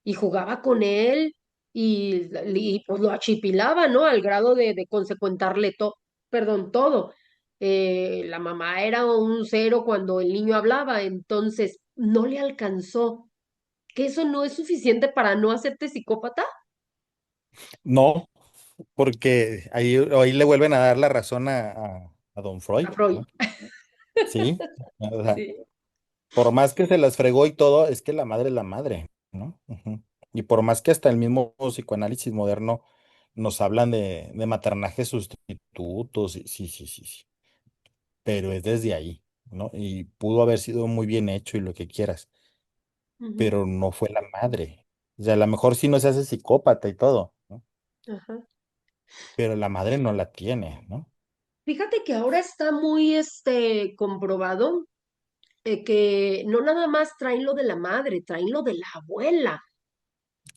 y jugaba con él y pues lo achipilaba, ¿no? Al grado de consecuentarle todo, perdón, todo. La mamá era un cero cuando el niño hablaba, entonces no le alcanzó. ¿Que eso no es suficiente para no hacerte psicópata? No, porque ahí le vuelven a dar la razón a Don Freud, A Freud. ¿no? Sí, o sea, Sí. por más que se las fregó y todo, es que la madre es la madre, ¿no? Ujú. Y por más que hasta el mismo psicoanálisis moderno nos hablan de maternajes sustitutos, sí, sí, sí, sí, pero es desde ahí, ¿no? Y pudo haber sido muy bien hecho y lo que quieras, Ujú. pero no fue la madre. O sea, a lo mejor sí no se hace psicópata y todo, ¿no? Ajá. Pero la madre no la tiene, ¿no? Fíjate que ahora está muy comprobado, que no nada más traen lo de la madre, traen lo de la abuela,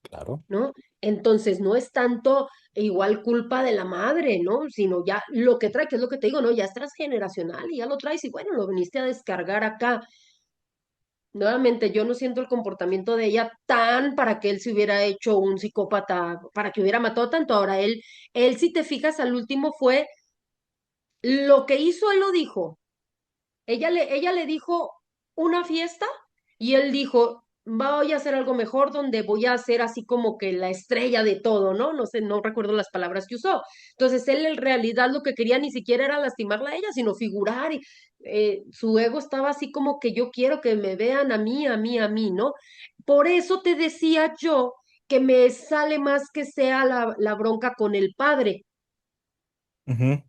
Claro. ¿no? Entonces no es tanto igual culpa de la madre, ¿no? Sino ya lo que trae, que es lo que te digo, ¿no? Ya es transgeneracional y ya lo traes y bueno, lo viniste a descargar acá. Nuevamente, yo no siento el comportamiento de ella tan para que él se hubiera hecho un psicópata, para que hubiera matado tanto. Ahora él, si te fijas, al último fue lo que hizo, él lo dijo. Ella le dijo una fiesta y él dijo, voy a hacer algo mejor donde voy a ser así como que la estrella de todo, ¿no? No sé, no recuerdo las palabras que usó. Entonces él en realidad lo que quería ni siquiera era lastimarla a ella, sino figurar y su ego estaba así como que yo quiero que me vean a mí, a mí, a mí, ¿no? Por eso te decía yo que me sale más que sea la bronca con el padre, Ujú.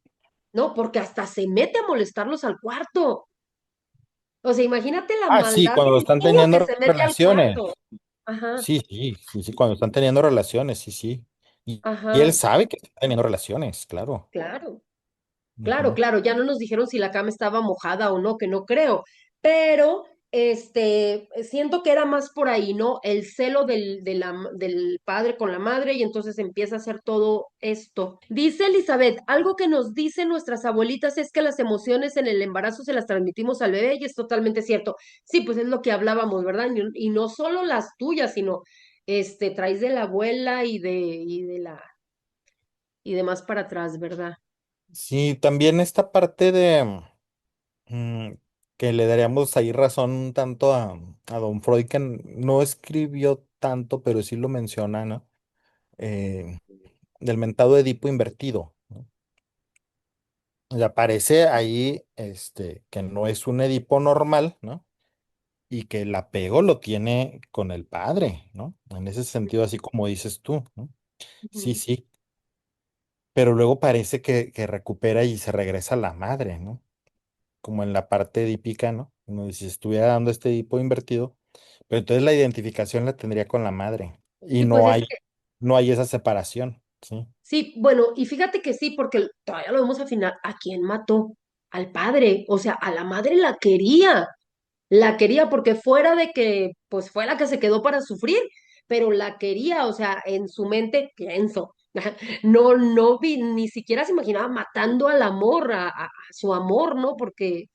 ¿no? Porque hasta se mete a molestarlos al cuarto. O sea, imagínate la Ah, sí, maldad cuando del están niño que teniendo se mete al relaciones. cuarto. Ajá, Sí, sí, sí, sí, cuando están teniendo relaciones, sí, sí. Y él ajá, sabe que están teniendo relaciones, claro. claro. Claro, Ujú. claro, ya no nos dijeron si la cama estaba mojada o no, que no creo, pero siento que era más por ahí, ¿no? El celo del padre con la madre y entonces empieza a hacer todo esto. Dice Elizabeth, algo que nos dicen nuestras abuelitas es que las emociones en el embarazo se las transmitimos al bebé y es totalmente cierto. Sí, pues es lo que hablábamos, ¿verdad? Y no solo las tuyas, sino traes de la abuela y de más para atrás, ¿verdad? Sí, también esta parte de mm, que le daríamos ahí razón un tanto a Don Freud, que no escribió tanto, pero sí lo menciona, ¿no? Del mentado Edipo invertido, ¿no? Y aparece ahí que no es un Edipo normal, ¿no? Y que el apego lo tiene con el padre, ¿no? En ese sentido, así como dices tú, ¿no? Sí, Ujú. sí, pero luego parece que recupera y se regresa a la madre, ¿no? Como en la parte edípica, ¿no? Como si estuviera dando este Edipo invertido, pero entonces la identificación la tendría con la madre y Sí, pues no hay esa separación, ¿sí? sí, bueno, y fíjate que sí, porque todavía lo vemos al final, ¿a quién mató? Al padre, o sea, a la madre la quería porque fuera de que, pues fue la que se quedó para sufrir, pero la quería, o sea, en su mente, pienso, no vi, ni siquiera se imaginaba matando al amor, a su amor, ¿no? Porque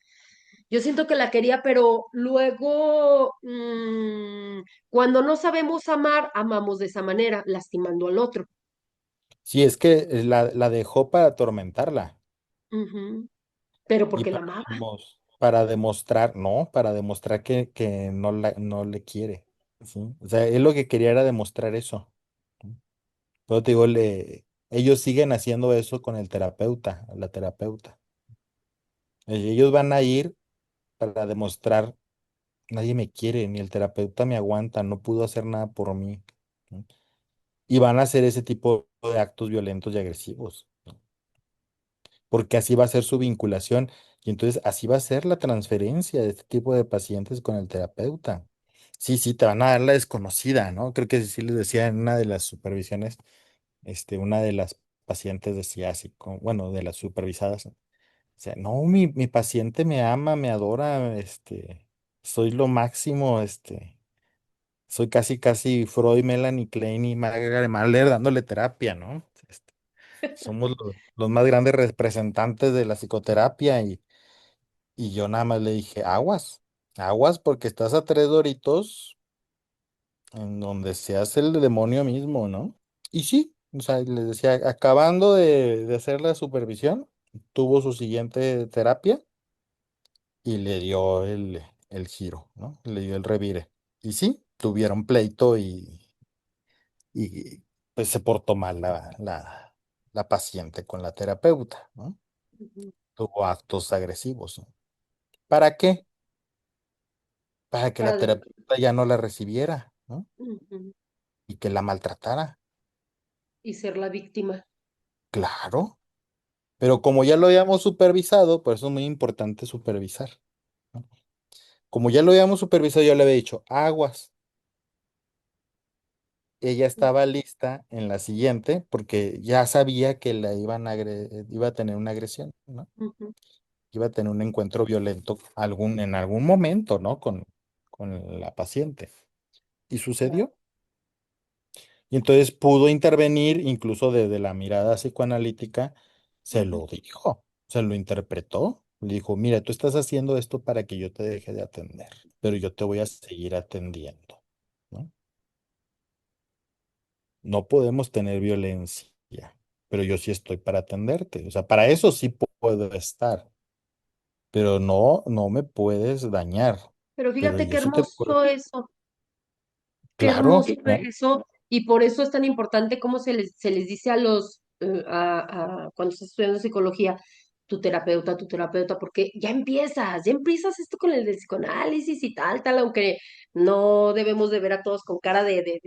Yo siento que la quería, pero luego, cuando no sabemos amar, amamos de esa manera, lastimando al otro. Sí, es que la dejó para atormentarla Ujú. Pero y porque la amaba. para demostrar, no, para demostrar que no le quiere. ¿Sí? O sea, él lo que quería era demostrar eso. Pero te digo, ellos siguen haciendo eso con el terapeuta, la terapeuta. Ellos van a ir para demostrar, nadie me quiere, ni el terapeuta me aguanta, no pudo hacer nada por mí. ¿No? Y van a hacer ese tipo de actos violentos y agresivos, ¿no? Porque así va a ser su vinculación y entonces así va a ser la transferencia de este tipo de pacientes con el terapeuta. Sí, sí, te van a dar la desconocida, ¿no? Creo que sí les decía en una de las supervisiones, una de las pacientes decía así, bueno, de las supervisadas, o sea, no, mi paciente me ama, me adora, soy lo máximo, soy casi, casi Freud, Melanie Klein y Margaret Mahler dándole terapia, ¿no? Somos los más grandes representantes de la psicoterapia y yo nada más le dije, aguas, aguas porque estás a 3 doritos en donde se hace el demonio mismo, ¿no? Y sí, o sea, les decía, acabando de hacer la supervisión, tuvo su siguiente terapia y le dio el giro, ¿no? Le dio el revire. Y sí, tuvieron pleito y pues se portó mal la paciente con la terapeuta, ¿no? Ujú. Tuvo actos agresivos, ¿no? ¿Para qué? Para que la Para- terapeuta ya no la recibiera, ¿no? Ujú. Y que la maltratara. Y ser la víctima. Claro, pero como ya lo habíamos supervisado, por eso es muy importante supervisar, ¿no? Como ya lo habíamos supervisado, yo le había dicho, aguas. Ella estaba lista en la siguiente porque ya sabía que la iba a tener una agresión, ¿no? Ujú. Iba a tener un encuentro violento en algún momento, ¿no? Con la paciente. Y Claro. sucedió. Y entonces pudo intervenir, incluso desde la mirada psicoanalítica, se Ujú. lo dijo, se lo interpretó. Le dijo, mira, tú estás haciendo esto para que yo te deje de atender, pero yo te voy a seguir atendiendo, ¿no? No podemos tener violencia, pero yo sí estoy para atenderte. O sea, para eso sí puedo estar, pero no me puedes dañar. Pero Pero fíjate qué yo sí te puedo. hermoso eso. Qué Claro, hermoso ¿no? eso, y por eso es tan importante cómo se les dice a los, cuando estás estudiando psicología, tu terapeuta, porque ya empiezas esto con el de psicoanálisis y tal, aunque no debemos de ver a todos con cara de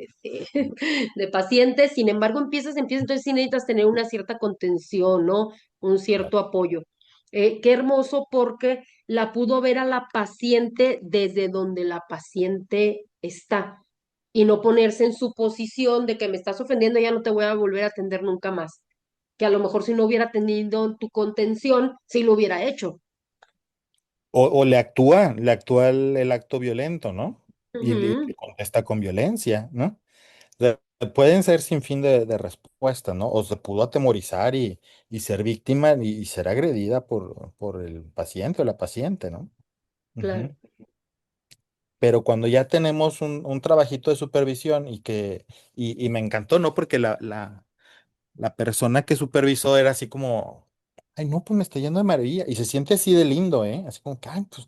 pacientes, sin embargo empiezas, entonces sí necesitas tener una cierta contención, ¿no? Un Claro. cierto apoyo. Qué hermoso porque la pudo ver a la paciente desde donde la paciente está y no ponerse en su posición de que me estás ofendiendo, ya no te voy a volver a atender nunca más. Que a lo mejor si no hubiera tenido tu contención, sí lo hubiera hecho. O le actúa el acto violento, ¿no? Y Ujú. le contesta con violencia, ¿no? O sea, pueden ser sin fin de respuesta, ¿no? O se pudo atemorizar y ser víctima y ser agredida por el paciente o la paciente, ¿no? Claro. Ujú. Pero cuando ya tenemos un trabajito de supervisión y me encantó, ¿no? Porque la persona que supervisó era así como, ay, no, pues me está yendo de maravilla. Y se siente así de lindo, ¿eh? Así como que, ay, pues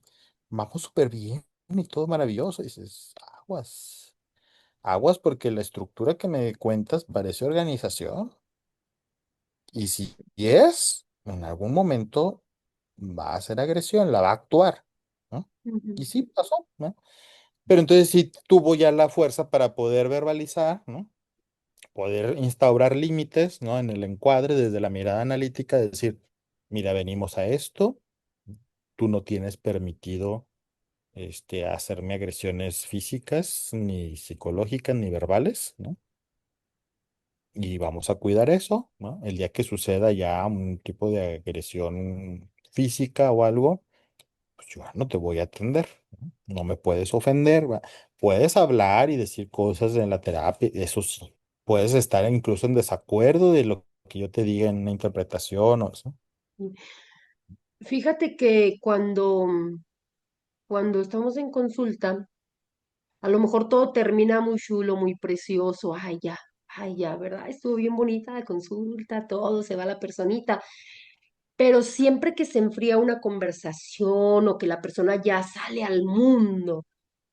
vamos súper bien y todo maravilloso. Y dices, aguas, aguas porque la estructura que me cuentas parece organización. Y si es, en algún momento va a ser agresión, la va a actuar, ¿no? Ujú. Y sí pasó, ¿no? Pero entonces sí tuvo ya la fuerza para poder verbalizar, ¿no? Poder instaurar límites, ¿no? En el encuadre, desde la mirada analítica, decir, mira, venimos a esto, tú no tienes permitido, hacerme agresiones físicas, ni psicológicas, ni verbales, ¿no? Y vamos a cuidar eso, ¿no? El día que suceda ya un tipo de agresión física o algo, pues yo no te voy a atender, ¿no? No me puedes ofender, puedes hablar y decir cosas en la terapia, eso sí. Puedes estar incluso en desacuerdo de lo que yo te diga en una interpretación o eso. Fíjate que cuando cuando estamos en consulta, a lo mejor todo termina muy chulo, muy precioso, ay, ya, ¿verdad? Estuvo bien bonita la consulta, todo, se va la personita, pero siempre que se enfría una conversación o que la persona ya sale al mundo,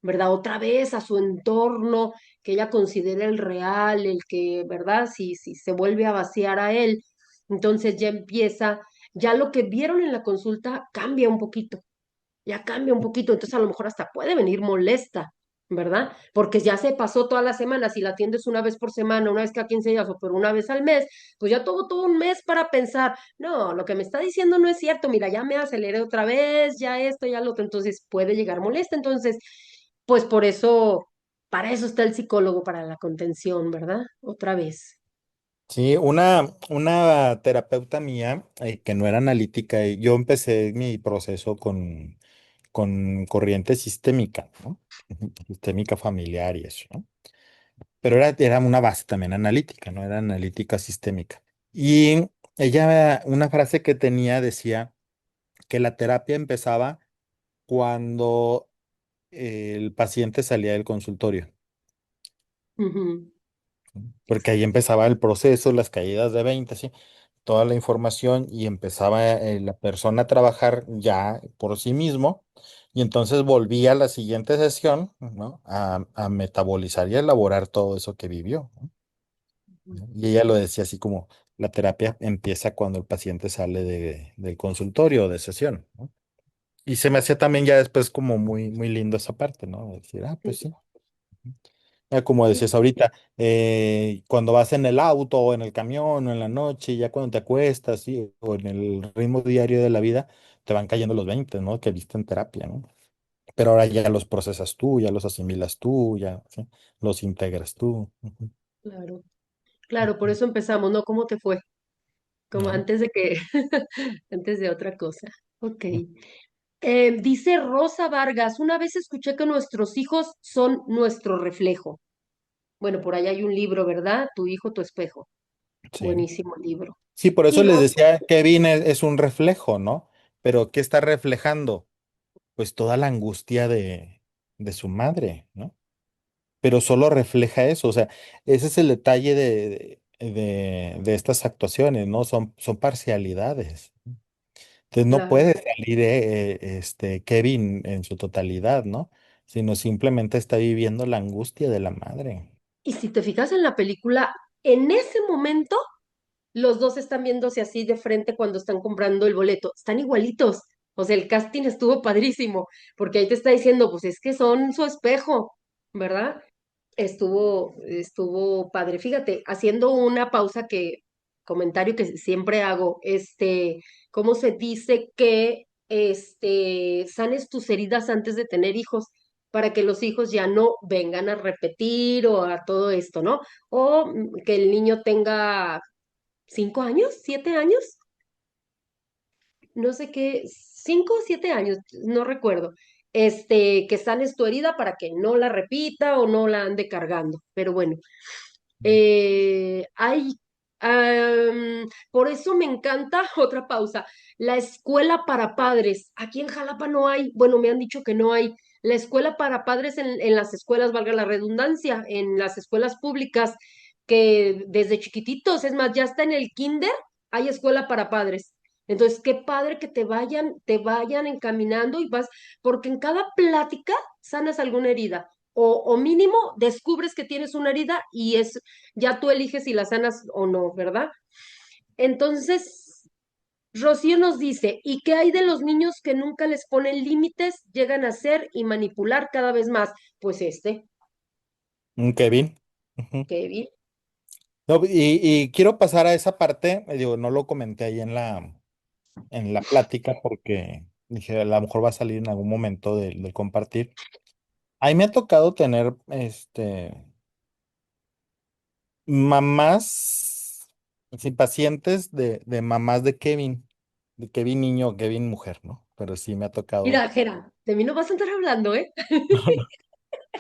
¿verdad? Otra vez a su entorno que ella considera el real, el que, ¿verdad? Si se vuelve a vaciar a él, entonces ya empieza, ya lo que vieron en la consulta cambia un poquito, ya cambia un poquito, entonces a lo mejor hasta puede venir molesta, ¿verdad? Porque ya se pasó toda la semana, si la atiendes una vez por semana, una vez cada 15 días o por una vez al mes, pues ya tuvo todo un mes para pensar, no, lo que me está diciendo no es cierto, mira, ya me aceleré otra vez, ya esto, ya lo otro, entonces puede llegar molesta, entonces, pues por eso, para eso está el psicólogo, para la contención, ¿verdad? Otra vez. Sí, una terapeuta mía que no era analítica, y yo empecé mi proceso con corriente sistémica, ¿no? Ujú, sistémica familiar y eso, ¿no? Pero era una base también analítica, ¿no? Era analítica sistémica. Y ella, una frase que tenía decía que la terapia empezaba cuando el paciente salía del consultorio, Ujú. ¿no? Porque ahí Exacto. empezaba el proceso, las caídas de 20, ¿sí? Toda la información y empezaba la persona a trabajar ya por sí mismo y entonces volvía a la siguiente sesión, ¿no? A metabolizar y a elaborar todo eso que vivió, ¿no? Y ella lo decía así como, la terapia empieza cuando el paciente sale del consultorio o de sesión, ¿no? Y se me hacía también ya después como muy lindo esa parte, ¿no? De decir, pues Sí, sí. Como decías sí, ahorita, cuando vas en el auto o en el camión o en la noche, ya cuando te acuestas, ¿sí? O en el ritmo diario de la vida, te van cayendo los 20, ¿no? Que viste en terapia, ¿no? Pero ahora ya los procesas tú, ya los asimilas tú, ya, ¿sí? Los integras tú. Ujú, claro. Claro, por ujú, eso empezamos, ¿no? ¿Cómo te fue? Como ¿no? antes de que, antes de otra cosa. Ok. Mm, Dice Rosa Vargas, una vez escuché que nuestros hijos son nuestro reflejo. Bueno, por ahí hay un libro, ¿verdad? Tu hijo, tu espejo. sí. Buenísimo libro. Sí, por Y eso les Rosa, decía, Kevin es un reflejo, ¿no? Pero ¿qué está reflejando? Pues toda la angustia de su madre, ¿no? Pero solo refleja eso, o sea, ese es el detalle de estas actuaciones, ¿no? Son parcialidades. Entonces no claro. puede salir Kevin en su totalidad, ¿no? Sino simplemente está viviendo la angustia de la madre. Y si te fijas en la película, en ese momento los dos están viéndose así de frente cuando están comprando el boleto. Están igualitos. O sea, el casting estuvo padrísimo, porque ahí te está diciendo, pues es que son su espejo, ¿verdad? Estuvo padre. Fíjate, haciendo una pausa comentario que siempre hago, ¿cómo se dice que, sanes tus heridas antes de tener hijos? Para que los hijos ya no vengan a repetir o a todo esto, ¿no? O que el niño tenga 5 años, 7 años, no sé qué, 5 o 7 años, no recuerdo. Que sanes tu herida para que no la repita o no la ande cargando. Pero bueno, hay, por eso me encanta, otra pausa, la escuela para padres. Aquí en Jalapa no hay, bueno, me han dicho que no hay. La escuela para padres en las escuelas, valga la redundancia, en las escuelas públicas, que desde chiquititos, es más, ya está en el kinder, hay escuela para padres. Entonces, qué padre que te vayan encaminando y vas, porque en cada plática sanas alguna herida. O mínimo descubres que tienes una herida y ya tú eliges si la sanas o no, ¿verdad? Entonces, Rocío nos dice, ¿y qué hay de los niños que nunca les ponen límites, llegan a ser y manipular cada vez más? Pues Kevin. Ujú. Kevin. No, y quiero pasar a esa parte, digo, no lo comenté ahí en la plática porque dije, a lo mejor va a salir en algún momento del compartir. A mí me ha tocado tener mamás, sí, pacientes de mamás de Kevin niño o Kevin mujer, ¿no? Pero sí me ha tocado. Mira, Jera, de mí no vas a estar hablando, ¿eh?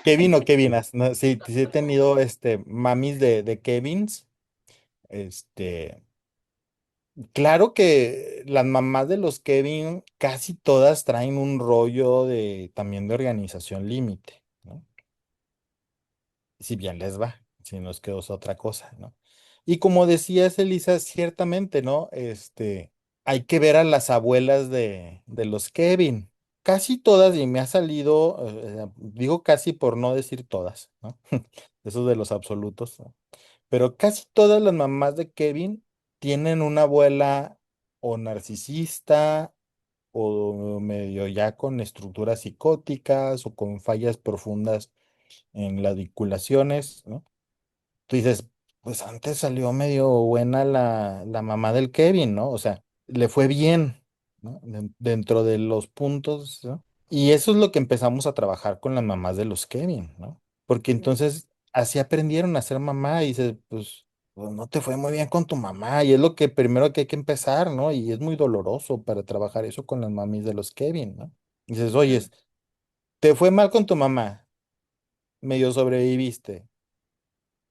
Kevin o Kevinas, ¿no? Sí, sí he tenido mamis de Kevins, este, Claro que las mamás de los Kevin casi todas traen un rollo de también de organización límite, ¿no? Si bien les va, si no es que es otra cosa, ¿no? Y como decías, Elisa, ciertamente, ¿no? Hay que ver a las abuelas de los Kevin. Casi todas, y me ha salido, digo casi por no decir todas, ¿no? Eso de los absolutos, ¿no? Pero casi todas las mamás de Kevin tienen una abuela o narcisista o medio ya con estructuras psicóticas o con fallas profundas en las vinculaciones, ¿no? Tú dices, pues antes salió medio buena la mamá del Kevin, ¿no? O sea, le fue bien, ¿no? Dentro de los puntos, ¿no? Y eso es lo que empezamos a trabajar con las mamás de los Kevin, ¿no? Porque entonces así aprendieron a ser mamá y dices, pues no te fue muy bien con tu mamá y es lo que primero que hay que empezar, ¿no? Y es muy doloroso para trabajar eso con las mamis de los Kevin, ¿no? Dices, oye, Claro, te fue mal con tu mamá, medio sobreviviste.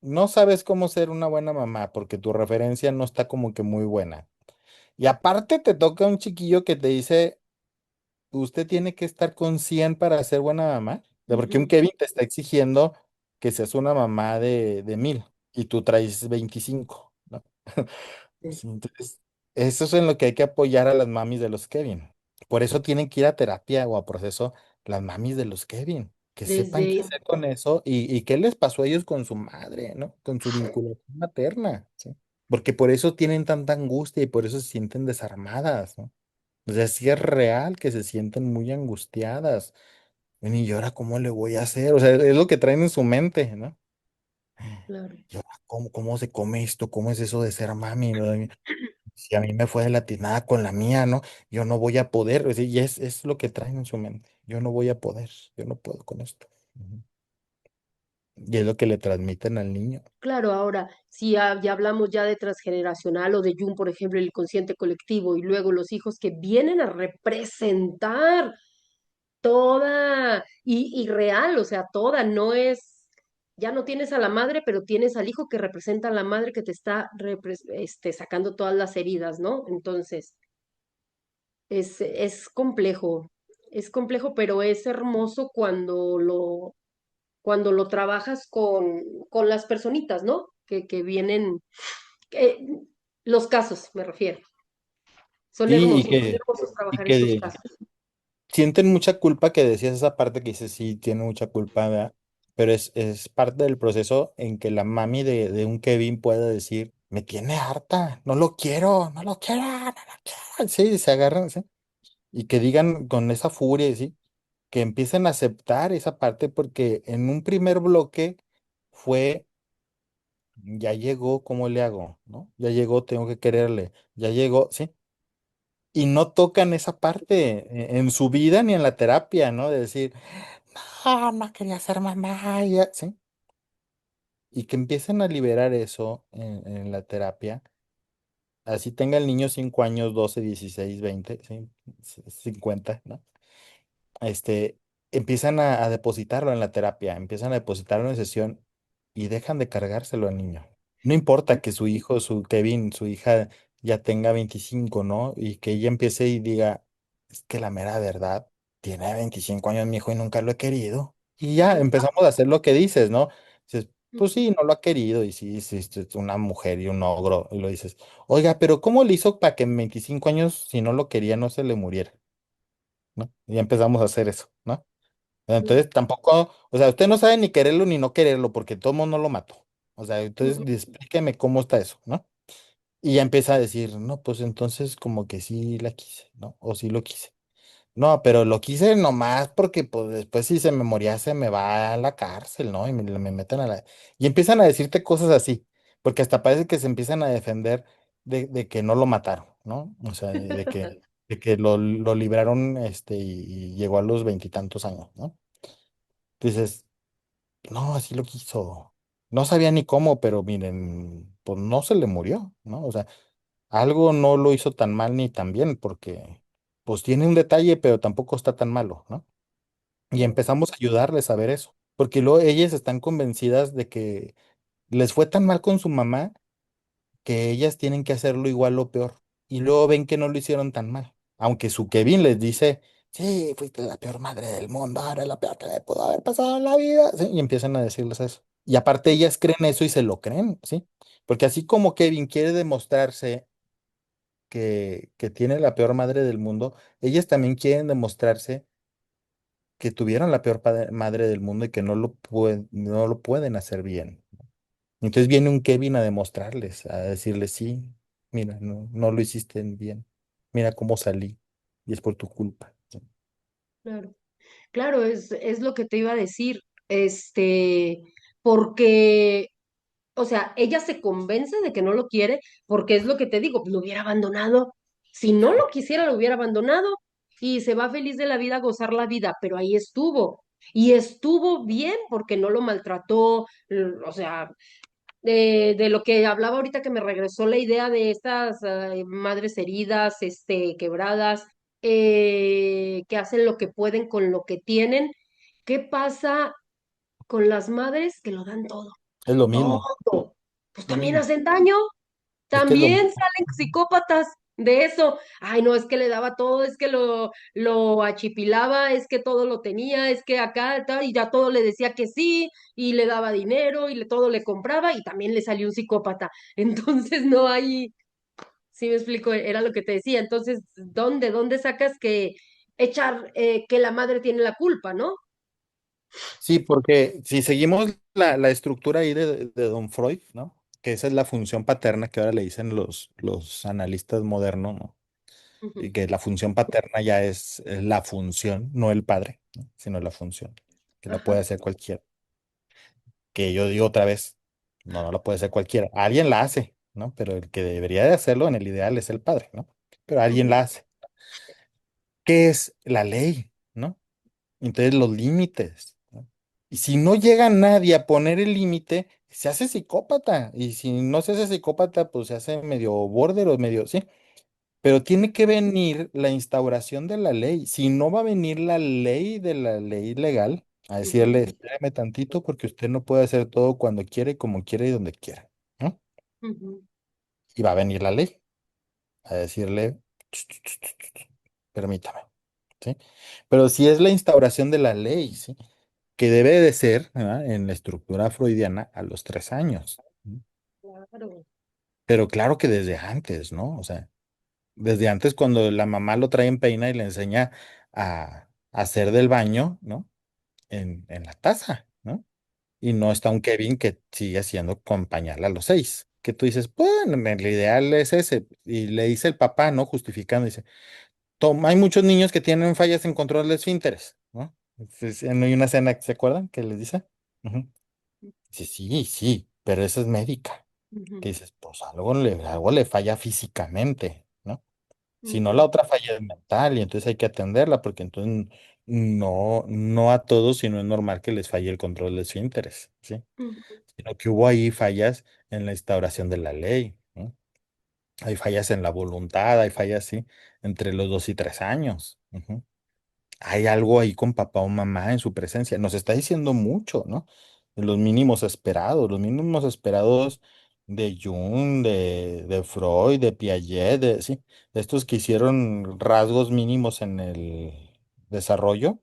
No sabes cómo ser una buena mamá porque tu referencia no está como que muy buena. Y aparte te toca un chiquillo que te dice, usted tiene que estar con 100 para ser buena mamá. O sea, porque un ujú, Kevin te está exigiendo que seas una mamá de 1000 y tú traes 25, ¿no? sí. Sí, entonces, eso es en lo que hay que apoyar a las mamis de los Kevin. Por eso tienen que ir a terapia o a proceso las mamis de los Kevin, que sepan qué Desde, hacer con eso y qué les pasó a ellos con su madre, ¿no? Con su vinculación materna, ¿sí? Porque por eso tienen tanta angustia y por eso se sienten desarmadas, ¿no? O sea, sí es real que se sienten muy angustiadas. Bueno, ¿y ahora cómo le voy a hacer? O sea, es lo que traen en su mente, ¿no? claro. ¿Y ahora cómo se come esto? ¿Cómo es eso de ser mami? ¿No? Si a mí me fue de latinada con la mía, ¿no? Yo no voy a poder, o sea, y es lo que traen en su mente. Yo no voy a poder, yo no puedo con esto. Ujú. Y es lo que le transmiten al niño. Claro, ahora, si ya hablamos ya de transgeneracional o de Jung, por ejemplo, el inconsciente colectivo, y luego los hijos que vienen a representar toda, y real, o sea, toda, no es, ya no tienes a la madre, pero tienes al hijo que representa a la madre que te está sacando todas las heridas, ¿no? Entonces, es complejo, pero es hermoso cuando lo trabajas con las personitas, ¿no? Que vienen, que- los casos, me refiero. Sí, Son hermosos y trabajar esos que casos. sienten mucha culpa que decías esa parte que dices, sí, tiene mucha culpa, ¿verdad? Pero es parte del proceso en que la mami de un Kevin pueda decir, me tiene harta, no lo quiero, no lo quiero, no lo quiero. Sí, se agarran, ¿sí? Y que digan con esa furia, ¿sí? Que empiecen a aceptar esa parte porque en un primer bloque fue, ya llegó, ¿cómo le hago? ¿No? Ya llegó, tengo que quererle, ya llegó, ¿sí? Y no tocan esa parte en su vida ni en la terapia, ¿no? De decir, no, no quería ser mamá, ya, ¿sí? Y que empiecen a liberar eso en la terapia. Así tenga el niño 5 años, 12 16 20 ¿sí? 50, ¿no? este, Empiezan a depositarlo en la terapia, empiezan a depositarlo en sesión y dejan de cargárselo al niño. No importa que su hijo, su Kevin, su hija ya tenga 25, ¿no? Y que ella empiece y diga, es que la mera verdad, tiene 25 años mi hijo y nunca lo he querido. Y ya Ujú, empezamos a hacer lo que dices, ¿no? Dices, pues ujú. sí, no lo ha querido y sí, sí, es una mujer y un ogro. Y lo dices, oiga, pero ¿cómo le hizo para que en 25 años, si no lo quería, no se le muriera? ¿No? Y ya empezamos a hacer eso, ¿no? Entonces tampoco, o sea, usted no sabe ni quererlo ni no quererlo, porque todo mundo no lo mató. O sea, entonces Ujú. explíqueme cómo está eso, ¿no? Y ya empieza a decir, no, pues entonces como que sí la quise, ¿no? O sí lo quise. No, pero lo quise nomás porque pues después si se me moría se me va a la cárcel, ¿no? Y me meten a la... Y empiezan a decirte cosas así, porque hasta parece que se empiezan a defender de que no lo mataron, ¿no? O sea, de que lo libraron y llegó a los veintitantos años, ¿no? Dices, no, así lo quiso. No sabía ni cómo, pero miren, pues no se le murió, ¿no? O sea, algo no lo hizo tan mal ni tan bien, porque pues tiene un detalle, pero tampoco está tan malo, ¿no? Y No, empezamos a ayudarles a ver eso, porque luego ellas están convencidas de que les fue tan mal con su mamá que ellas tienen que hacerlo igual o peor. y luego ven que no lo hicieron tan mal. Aunque su Kevin les dice, sí, fuiste la peor madre del mundo, eres la peor que le pudo haber pasado en la vida. Sí, y empiezan a decirles eso. Y aparte ellas creen eso y se lo creen, ¿sí? Porque así como Kevin quiere demostrarse que tiene la peor madre del mundo, ellas también quieren demostrarse que tuvieron la peor madre del mundo y que no lo pueden hacer bien. Entonces viene un Kevin a demostrarles, a decirles, sí, mira, no lo hiciste bien, mira cómo salí y es por tu culpa. Sí. Claro. Claro, es lo que te iba a decir, porque, o sea, ella se convence de que no lo quiere, porque es lo que te digo, pues, lo hubiera abandonado. Si no lo quisiera, lo hubiera abandonado y se va feliz de la vida a gozar la vida, pero ahí estuvo. Y estuvo bien porque no lo maltrató, o sea, de lo que hablaba ahorita que me regresó la idea de estas madres heridas, quebradas, que hacen lo que pueden con lo que tienen. ¿Qué pasa con las madres que lo dan todo? Es lo mismo, Todo. Pues lo también mismo. hacen daño. Es que es lo También mismo. salen psicópatas de eso. Ay, no, es que le daba todo, es que lo achipilaba, es que todo lo tenía, es que acá, tal, y ya todo le decía que sí, y le daba dinero, todo le compraba, y también le salió un psicópata. Entonces no hay, sí me explico, era lo que te decía. Entonces, ¿dónde sacas que echar que la madre tiene la culpa, ¿no? Sí, porque si seguimos la estructura ahí de Don Freud, ¿no? Que esa es la función paterna que ahora le dicen los analistas modernos, ¿no? Y Ujú. que la función paterna ya es la función, no el padre, ¿no? Sino la función, que la puede Ajá. hacer cualquiera. Que yo digo otra vez, no la puede hacer cualquiera. Alguien la hace, ¿no? Pero el que debería de hacerlo en el ideal es el padre, ¿no? Pero alguien Ujú. la hace. ¿Qué es la ley, ¿no? Entonces los límites, ¿no? Y si no llega nadie a poner el límite, se hace psicópata. Y si no se hace psicópata, pues se hace medio border o medio, sí. Pero tiene que venir la instauración de la ley. Si no va a venir la ley de la ley legal a Ujú. decirle, espérame tantito porque usted no puede hacer todo cuando quiere, como quiere y donde quiera, ¿no? Ujú. Y va a venir la ley a decirle, permítame, ¿sí? Pero si es la instauración de la ley, ¿sí? Que debe de ser, ¿verdad? En la estructura freudiana a los 3 años. ¿No? Claro. Pero claro que desde antes, ¿no? O sea, desde antes cuando la mamá lo trae en peina y le enseña a hacer del baño, ¿no? En la taza, ¿no? Y no está un Kevin que sigue haciendo con pañal a los 6. Que tú dices, bueno, el ideal es ese. Y le dice el papá, ¿no? Justificando, dice, Hay muchos niños que tienen fallas en control de esfínteres, ¿no? No hay una escena, ¿se acuerdan? Que les dice. Ujú. Sí, sí, sí, pero esa es médica. Ujú. Que dices, pues algo le falla físicamente, ¿no? Si no, la Ujú. otra falla es mental y entonces hay que atenderla porque entonces no a todos, sino es normal que les falle el control de esfínteres, ¿sí? Ujú. Sino que hubo ahí fallas en la instauración de la ley, ¿no? Hay fallas en la voluntad, hay fallas, sí, entre los 2 y 3 años. Ujú. Hay algo ahí con papá o mamá en su presencia. Nos está diciendo mucho, ¿no? De los mínimos esperados de Jung, de Freud, de Piaget, sí, de estos que hicieron rasgos mínimos en el desarrollo.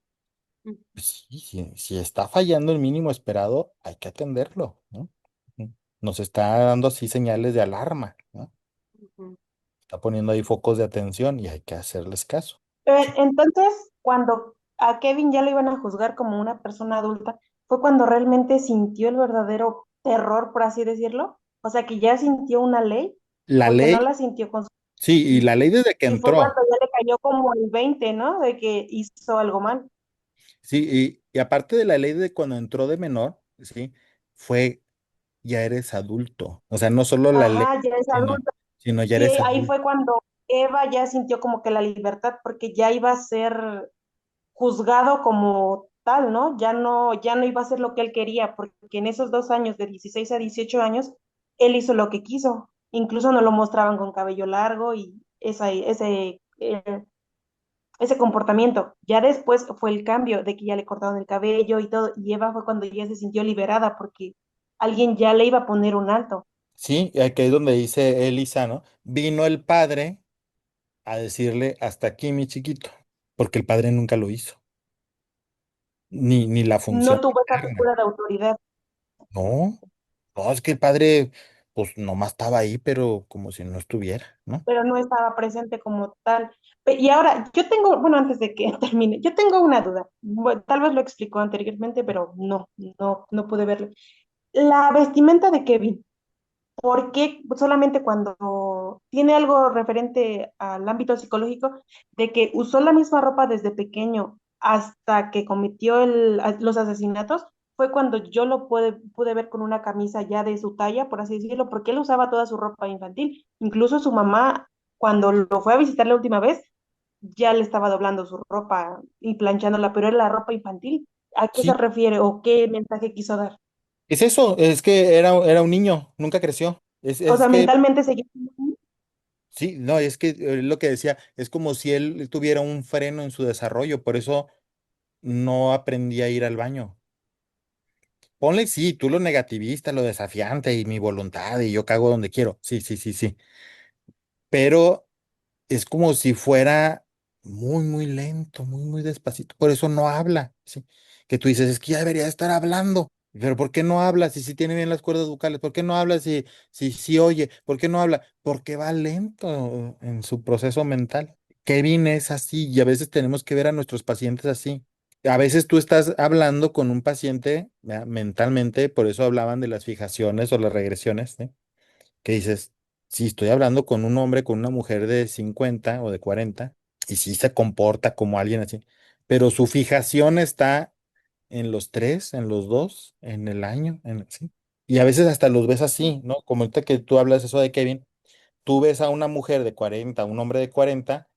Pues sí, si está fallando el mínimo esperado, hay que atenderlo, ¿no? Ujú. Nos está dando así señales de alarma, ¿no? Ujú. Está poniendo ahí focos de atención y hay que hacerles caso. Sí. Entonces, cuando a Kevin ya lo iban a juzgar como una persona adulta, fue cuando realmente sintió el verdadero terror, por así decirlo. O sea, que ya sintió una ley, La porque no ley, la sintió con su... sí, y Y, la ley desde que y fue cuando entró. ya le cayó como el 20, ¿no? De que hizo algo mal. Sí, y aparte de la ley de cuando entró de menor, sí, fue ya eres adulto. O sea, no solo la ley, Ajá, ya es sino, adulto. sino ya Y eres ahí adulto. fue cuando Eva ya sintió como que la libertad, porque ya iba a ser juzgado como tal, ¿no? Ya no iba a hacer lo que él quería, porque en esos 2 años, de 16 a 18 años, él hizo lo que quiso. Incluso no lo mostraban con cabello largo y ese comportamiento. Ya después fue el cambio de que ya le cortaron el cabello y todo, y Eva fue cuando ya se sintió liberada porque alguien ya le iba a poner un alto. Sí, y aquí es donde dice Elisa, ¿no? Vino el padre a decirle hasta aquí, mi chiquito, porque el padre nunca lo hizo, ni la función No tuvo esa paterna. figura de autoridad, No, no, es que el padre, pues nomás estaba ahí, pero como si no estuviera, ¿no? pero no estaba presente como tal. Y ahora, yo tengo, bueno, antes de que termine, yo tengo una duda. Bueno, tal vez lo explicó anteriormente, pero no pude verlo. La vestimenta de Kevin. ¿Por qué solamente cuando tiene algo referente al ámbito psicológico de que usó la misma ropa desde pequeño hasta que cometió los asesinatos? Fue cuando yo pude ver con una camisa ya de su talla, por así decirlo, porque él usaba toda su ropa infantil. Incluso su mamá, cuando lo fue a visitar la última vez, ya le estaba doblando su ropa y planchándola, pero era la ropa infantil. ¿A qué se Sí. refiere o qué mensaje quiso dar? Es eso, es que era un niño, nunca creció. O Es sea, que, mentalmente seguía. sí, no, es que lo que decía, es como si él tuviera un freno en su desarrollo, por eso no aprendí a ir al baño. Ponle, sí, tú lo negativista, lo desafiante y mi voluntad y yo cago donde quiero. Sí, sí, sí, sí. Pero es como si fuera muy, muy lento, muy, muy despacito. Por eso no habla, ¿sí? Que tú dices, es que ya debería estar hablando. Pero ¿por qué no habla si sí tiene bien las cuerdas vocales? ¿Por qué no habla si oye? ¿Por qué no habla? Porque va lento en su proceso mental. Kevin es así y a veces tenemos que ver a nuestros pacientes así. A veces tú estás hablando con un paciente, ¿verdad? Mentalmente, por eso hablaban de las fijaciones o las regresiones, ¿sí? Que dices, si estoy hablando con un hombre, con una mujer de 50 o de 40 y sí se comporta como alguien así, pero su fijación está en los tres, en los dos, en el año, ¿sí? Y a veces hasta los ves así, ¿no? Como ahorita que tú hablas eso de Kevin, tú ves a una mujer de 40, un hombre de 40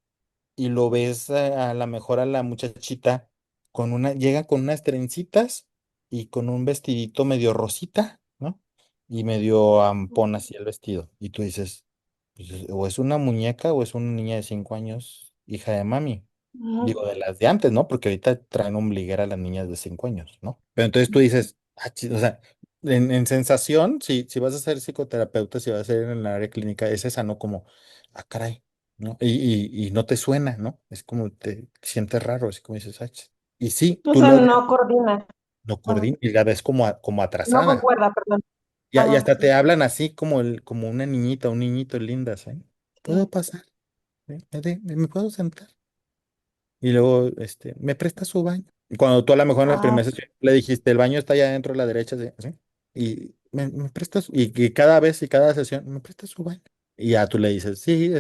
y lo ves a la mejor a la muchachita llega con unas trencitas y con un vestidito medio rosita, ¿no? Y medio ampón así el vestido. Y tú dices, pues, o es una muñeca o es una niña de 5 años, hija de mami. Ujú. Digo, de las de antes, ¿no? Porque ahorita traen ombliguera a las niñas de 5 años, ¿no? Pero entonces tú dices, o sea, en sensación, si vas a ser psicoterapeuta, si vas a ser en el área clínica, es esa, ¿no? Como, caray, ¿no? Y no te suena, ¿no? Es como te sientes raro, así como dices, y sí, O tú sea, lo ves, no coordina. no Ajá. coordinas y la ves como No atrasada. concuerda, perdón. Y Ajá, hasta sí, te hablan así como una niñita, un niñito lindas, ¿eh? ¿Puedo sí. pasar? ¿Me puedo sentar? Y luego, ¿me presta su baño? Y cuando tú a lo mejor en las Ah, primeras sesiones le dijiste, el baño está allá adentro a la derecha, ¿sí? ¿Sí? Y me prestas, y cada vez y cada sesión, ¿me presta su baño? Y ya tú le dices, sí,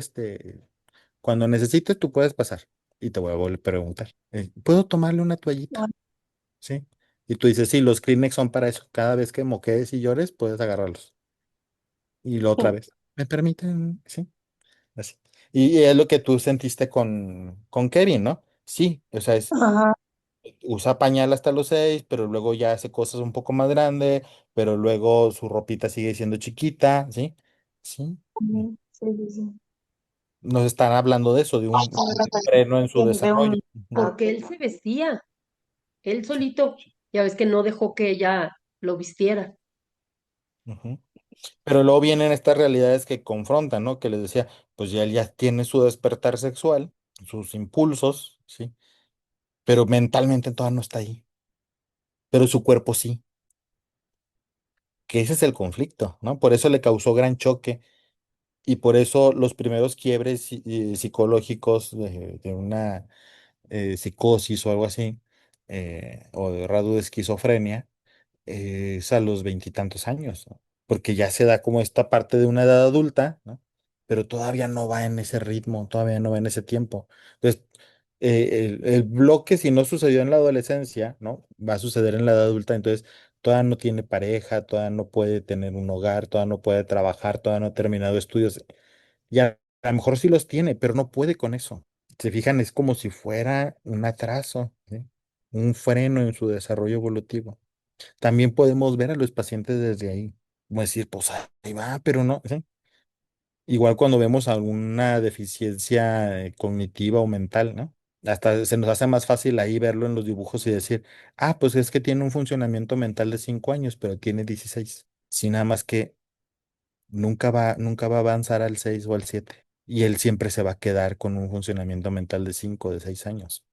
cuando necesites tú puedes pasar. Y te voy a volver a preguntar, ¿puedo tomarle una ah, toallita? ¿Sí? Y tú dices, sí, los Kleenex son para eso. Cada vez que moquees y llores, puedes agarrarlos. Y la otra sí. vez, ¿me permiten? Sí, así. Y es lo que tú sentiste con Kevin, ¿no? Sí, o sea, Ajá, usa pañal hasta los 6, pero luego ya hace cosas un poco más grandes, pero luego su ropita sigue siendo chiquita, ¿sí? Sí. ujú, sí, sí, sí. Nos están hablando de eso, de un freno en su De desarrollo. un, Ujú, ah, Porque él se vestía, él solito. Ya ves que no dejó que ella lo vistiera. ujú. Pero luego vienen estas realidades que confrontan, ¿no? Que les decía, pues ya él ya tiene su despertar sexual, sus impulsos, ¿sí? Pero mentalmente todavía no está ahí, pero su cuerpo sí, que ese es el conflicto, ¿no? Por eso le causó gran choque. Y por eso los primeros quiebres psicológicos de una psicosis o algo así, o de grado de esquizofrenia, es a los veintitantos años, ¿no? Porque ya se da como esta parte de una edad adulta, ¿no? Pero todavía no va en ese ritmo, todavía no va en ese tiempo. Entonces, el bloque, si no sucedió en la adolescencia, ¿no? Va a suceder en la edad adulta, entonces todavía no tiene pareja, todavía no puede tener un hogar, todavía no puede trabajar, todavía no ha terminado estudios. Ya a lo mejor sí los tiene, pero no puede con eso. Se fijan, es como si fuera un atraso, ¿sí? Un freno en su desarrollo evolutivo. También podemos ver a los pacientes desde ahí, como decir, pues ahí va, pero no, ¿sí? Igual cuando vemos alguna deficiencia cognitiva o mental, ¿no? Hasta se nos hace más fácil ahí verlo en los dibujos y decir, pues es que tiene un funcionamiento mental de 5 años, pero tiene 16. Sí, nada más que nunca va a avanzar al 6 o al 7. y él siempre se va a quedar con un funcionamiento mental de 5, de 6 años.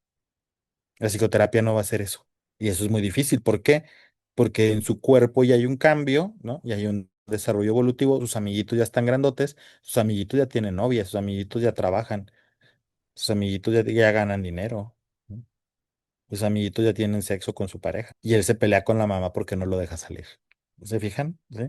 La psicoterapia no va a hacer eso. Y eso es muy difícil. ¿Por qué? Porque en su cuerpo ya hay un cambio, ¿no? Y hay un desarrollo evolutivo, sus amiguitos ya están grandotes, sus amiguitos ya tienen novia, sus amiguitos ya trabajan, sus amiguitos ya ganan dinero, ¿no? Sus amiguitos ya tienen sexo con su pareja. Y él se pelea con la mamá porque no lo deja salir. ¿Se fijan? ¿Sí?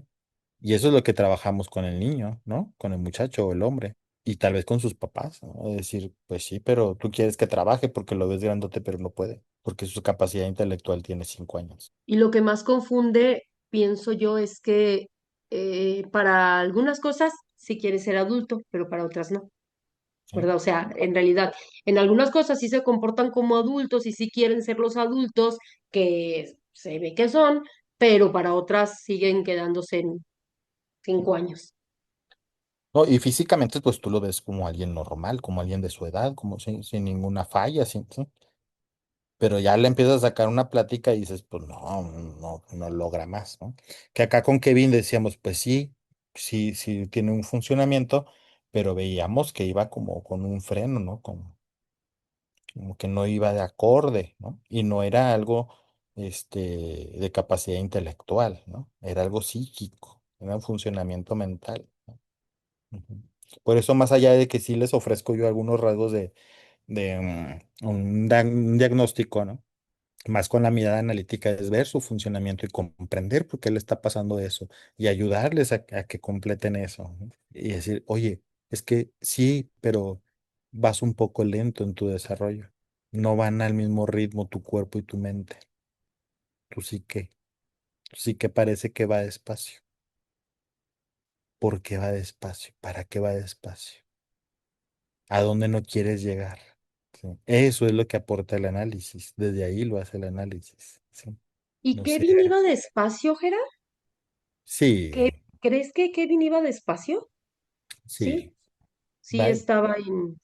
Y eso es lo que trabajamos con el niño, ¿no? Con el muchacho o el hombre. Y tal vez con sus papás, ¿no? Es decir, pues sí, pero tú quieres que trabaje porque lo ves grandote, pero no puede, porque su capacidad intelectual tiene 5 años. Y lo que más confunde, pienso yo, es que para algunas cosas sí quiere ser adulto, pero para otras no, ¿Sí? ¿verdad? O sea, en realidad, en algunas cosas sí se comportan como adultos y sí quieren ser los adultos que se ve que son, pero para otras siguen quedándose en 5 años. No, y físicamente, pues tú lo ves como alguien normal, como alguien de su edad, como sin ninguna falla, sí. Pero ya le empiezas a sacar una plática y dices, pues no logra más, ¿no? Que acá con Kevin decíamos, pues sí tiene un funcionamiento, pero veíamos que iba como con un freno, ¿no? Como que no iba de acorde, ¿no? Y no era algo, de capacidad intelectual, ¿no? Era algo psíquico, era un funcionamiento mental, ¿no? Ujú. Por eso, más allá de que sí les ofrezco yo algunos rasgos de un diagnóstico, ¿no? Más con la mirada analítica es ver su funcionamiento y comprender por qué le está pasando eso y ayudarles a que completen eso, ¿no? Y decir, oye, es que sí, pero vas un poco lento en tu desarrollo. No van al mismo ritmo tu cuerpo y tu mente. Tú sí que parece que va despacio. ¿Por qué va despacio? ¿Para qué va despacio? ¿A dónde no quieres llegar? ¿Sí? Eso es lo que aporta el análisis. Desde ahí lo hace el análisis. ¿Sí? ¿Y No sé. Kevin iba despacio, Gerard? Sí, ¿Crees que Kevin iba despacio? sí. Sí, sí estaba en...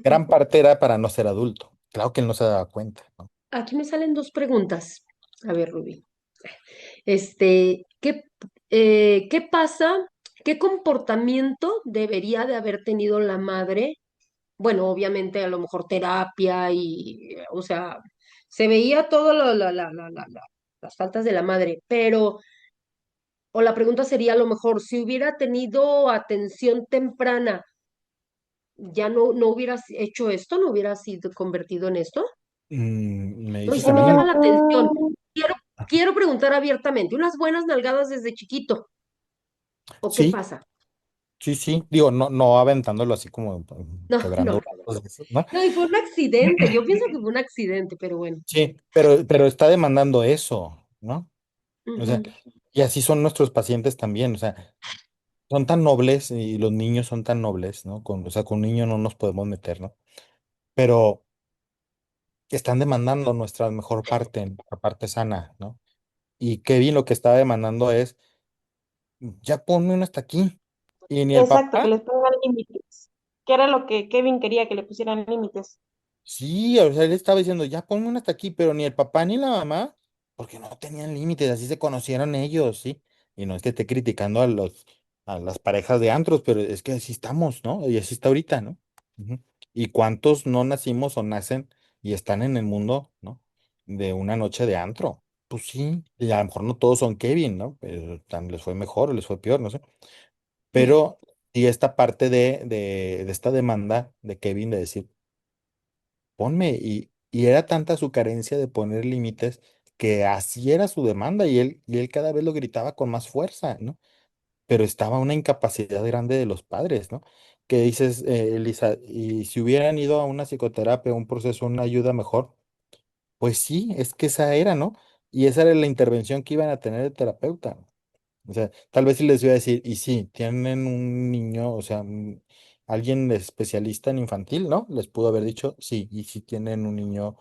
Gran parte era para no ser adulto. Claro que él no se daba cuenta, ¿no? Aquí me salen dos preguntas. A ver, Rubí. ¿Qué pasa? ¿Qué comportamiento debería de haber tenido la madre? Bueno, obviamente a lo mejor terapia y, o sea, se veía todo las faltas de la madre, pero, o la pregunta sería a lo mejor, si hubiera tenido atención temprana, ¿ya no hubieras hecho esto? ¿No hubieras sido convertido en esto? ¿Me No, y dices sí a me mí? llama la atención. Quiero, quiero preguntar abiertamente, ¿unas buenas nalgadas desde chiquito? ¿O qué Sí, pasa? sí. Digo, no aventándolo así como No, quebrando no. cosas de eso, ¿no? No, y fue un accidente. Yo pienso que fue un accidente, pero bueno. Sí, pero está demandando eso, ¿no? O sea, Ujú. y así son nuestros pacientes también. O sea, son tan nobles y los niños son tan nobles, ¿no? O sea, con un niño no nos podemos meter, ¿no? Pero están demandando nuestra mejor parte, nuestra parte sana, ¿no? Y Kevin lo que estaba demandando es, ya ponme un hasta aquí. Y ni el Exacto, que papá, les pongan límites, que era lo que Kevin quería, que le pusieran límites. sí, o sea, él estaba diciendo, ya ponme un hasta aquí, pero ni el papá ni la mamá, porque no tenían límites, así se conocieron ellos, ¿sí? Y no es que esté criticando a las parejas de antros, pero es que así estamos, ¿no? Y así está ahorita, ¿no? Ujú. ¿Y cuántos no nacimos o nacen y están en el mundo, ¿no? De una noche de antro. Pues sí, y a lo mejor no todos son Kevin, ¿no? Pero les fue mejor o les fue peor, no sé. Pero y esta parte de esta demanda de Kevin de decir, ponme, y era tanta su carencia de poner límites que así era su demanda y él cada vez lo gritaba con más fuerza, ¿no? Pero estaba una incapacidad grande de los padres, ¿no? Que dices, Elisa, y si hubieran ido a una psicoterapia, un proceso, una ayuda mejor, pues sí, es que esa era, ¿no? Y esa era la intervención que iban a tener el terapeuta. O sea, tal vez sí les voy a decir, y sí, tienen un niño, o sea, alguien especialista en infantil, ¿no? Les pudo haber dicho, sí, y sí tienen un niño,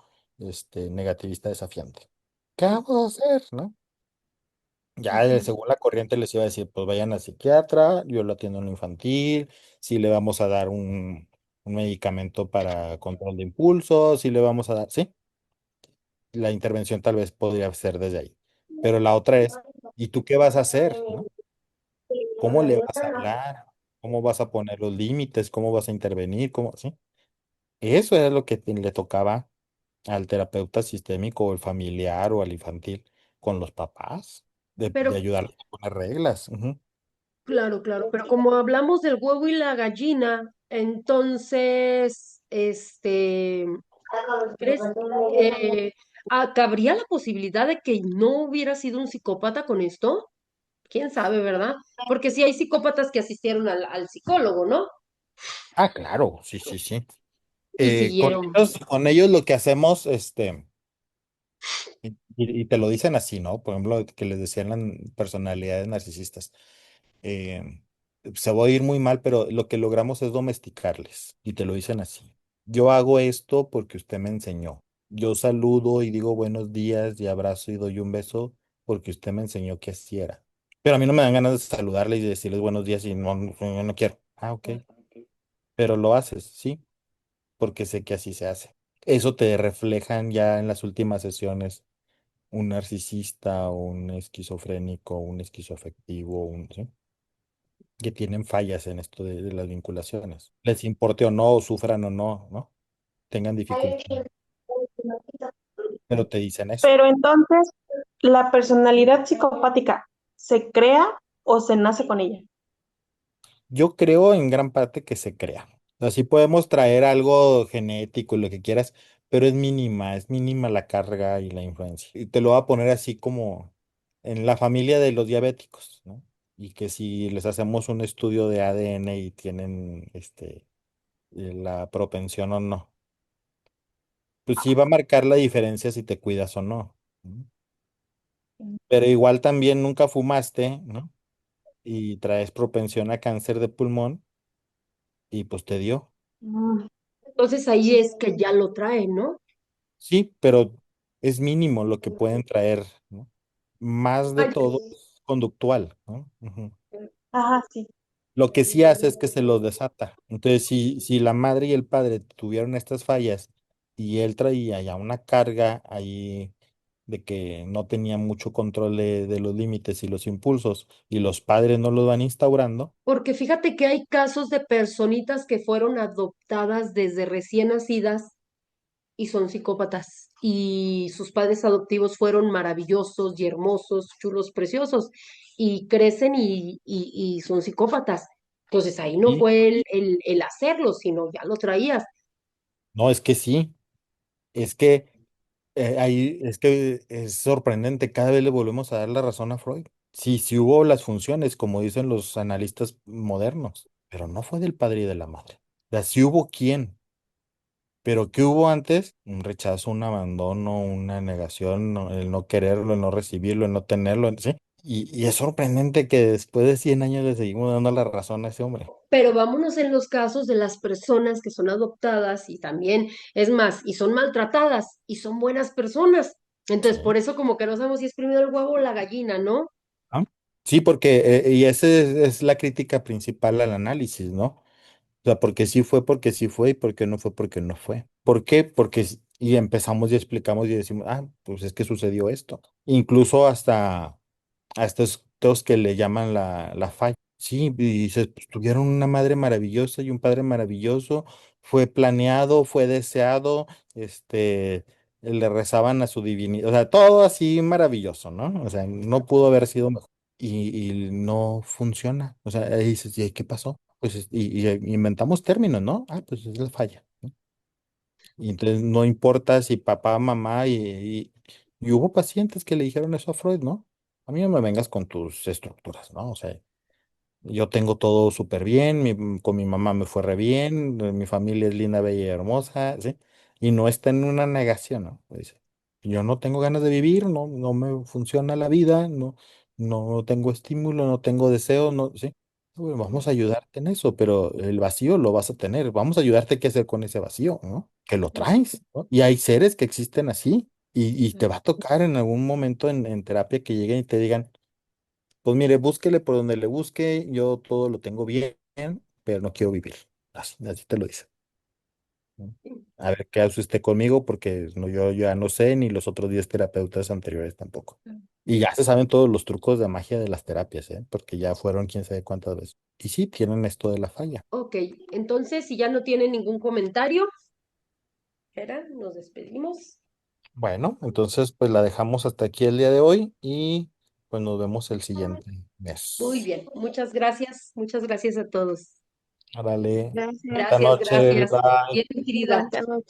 negativista desafiante. ¿Qué vamos a hacer, no? Ya, Ujú. según la corriente les iba a decir, pues vayan al psiquiatra, yo lo atiendo en infantil, si le vamos a dar un medicamento para control de impulsos, si le vamos a dar, sí, la intervención tal vez podría ser desde ahí. Pero la otra es, ¿y tú qué vas a hacer, no? ¿Cómo le vas a hablar? ¿Cómo vas a poner los límites? ¿Cómo vas a intervenir? ¿Cómo? ¿Sí? Eso era lo que le tocaba al terapeuta sistémico o el familiar o al infantil con los papás, de Pero ayudarles a poner reglas. Ujú. claro, claro, pero como hablamos del huevo y la gallina, entonces, ¿crees que cabría la posibilidad de que no hubiera sido un psicópata con esto? ¿Quién sabe, verdad? Porque sí hay psicópatas que asistieron al psicólogo, ¿no? Ah, claro, sí, sí, sí. Y siguieron. Con ellos lo que hacemos, y te lo dicen así, ¿no? Por ejemplo, que les decían las personalidades narcisistas. eh, Se va a ir muy mal, pero lo que logramos es domesticarles. Y te lo dicen así. Yo hago esto porque usted me enseñó. Yo saludo y digo buenos días y abrazo y doy un beso porque usted me enseñó que así era. Pero a mí no me dan ganas de saludarles y decirles buenos días y no quiero. Ah, ok. Pero lo haces, sí, porque sé que así se hace. Eso te reflejan ya en las últimas sesiones un narcisista o un esquizofrénico, un esquizoafectivo, ¿sí? Que tienen fallas en esto de las vinculaciones. Les importe o no, o sufran o no, ¿no? Tengan dificultad, pero te dicen eso. Pero entonces, ¿la personalidad psicopática se crea o se nace con ella? Yo creo en gran parte que se crea. Así podemos traer algo genético y lo que quieras, pero es mínima la carga y la influencia. Y te lo voy a poner así como en la familia de los diabéticos, ¿no? Y que si les hacemos un estudio de ADN y tienen la propensión o no, pues sí va a marcar la diferencia si te cuidas o no. ¿No? Pero igual también nunca fumaste, ¿no? Y traes propensión a cáncer de pulmón y pues te dio. Mm, Entonces ahí es que ya lo traen, ¿no? Sí, pero es mínimo lo que pueden traer, ¿no? Más de Ay, todo es conductual, ¿no? Ujú. ajá, sí. Lo que sí hace es que se los desata. Entonces, si la madre y el padre tuvieron estas fallas y él traía ya una carga ahí de que no tenía mucho control de los límites y los impulsos y los padres no los van instaurando, porque fíjate que hay casos de personitas que fueron adoptadas desde recién nacidas y son psicópatas. Y sus padres adoptivos fueron maravillosos y hermosos, chulos, preciosos, y crecen y son psicópatas. Entonces ahí no sí, fue el hacerlo, sino ya lo traías. no, es que sí, es que ahí es que es sorprendente, cada vez le volvemos a dar la razón a Freud. Sí, sí hubo las funciones, como dicen los analistas modernos, pero no fue del padre y de la madre. O sea, sí hubo quién, pero ¿qué hubo antes? Un rechazo, un abandono, una negación, el no quererlo, el no recibirlo, el no tenerlo, ¿sí? Y es sorprendente que después de 100 años le seguimos dando la razón a ese hombre. Pero vámonos en los casos de las personas que son adoptadas y también, es más, y son maltratadas y son buenas personas. Entonces, Sí. por eso como que no sabemos si es primero el huevo o la gallina, ¿no? ¿Ah? Sí, porque, y esa es la crítica principal al análisis, ¿no? O sea, porque sí fue y porque no fue. ¿Por qué? Y empezamos y explicamos y decimos, ah, pues es que sucedió esto. Incluso hasta a estos que le llaman la falla. Sí, y dices, pues, tuvieron una madre maravillosa y un padre maravilloso, fue planeado, fue deseado, le rezaban a su divinidad, o sea, todo así maravilloso, ¿no? O sea, no pudo haber sido mejor. Y no funciona. O sea, ahí dices, ¿y ahí qué pasó? Pues, inventamos términos, ¿no? Ah, pues es la falla. ¿No? Y entonces no importa si papá, mamá, y hubo pacientes que le dijeron eso a Freud, ¿no? A mí no me vengas con tus estructuras, ¿no? O sea, yo tengo todo súper bien, con mi mamá me fue re bien, mi familia es linda, bella y hermosa, ¿sí? Y no está en una negación, ¿no? Dice, yo no tengo ganas de vivir, no me funciona la vida, no tengo estímulo, no tengo deseo, no, ¿sí? Bueno, vamos a ayudarte en eso, pero el vacío lo vas a tener, vamos a ayudarte qué hacer con ese vacío, ¿no? Que lo traes, ¿no? Y hay seres que existen así, y te va a tocar en algún momento en terapia que lleguen y te digan, pues mire, búsquele por donde le busque, yo todo lo tengo bien, pero no quiero vivir. Así te lo dice. ¿No? A ver qué hace usted conmigo, porque no, yo ya no sé, ni los otros 10 terapeutas anteriores tampoco. Y ya se saben todos los trucos de magia de las terapias, ¿eh? Porque ya fueron quién sabe cuántas veces. Y sí, tienen esto de la falla. Ok, entonces si ya no tienen ningún comentario, espera, nos despedimos. Bueno, entonces pues la dejamos hasta aquí el día de hoy y pues nos vemos el siguiente Muy mes. bien, muchas gracias a todos. Órale, Gracias. bonita Gracias, noche, gracias. bye. Bien, mi querida. Bonita noche.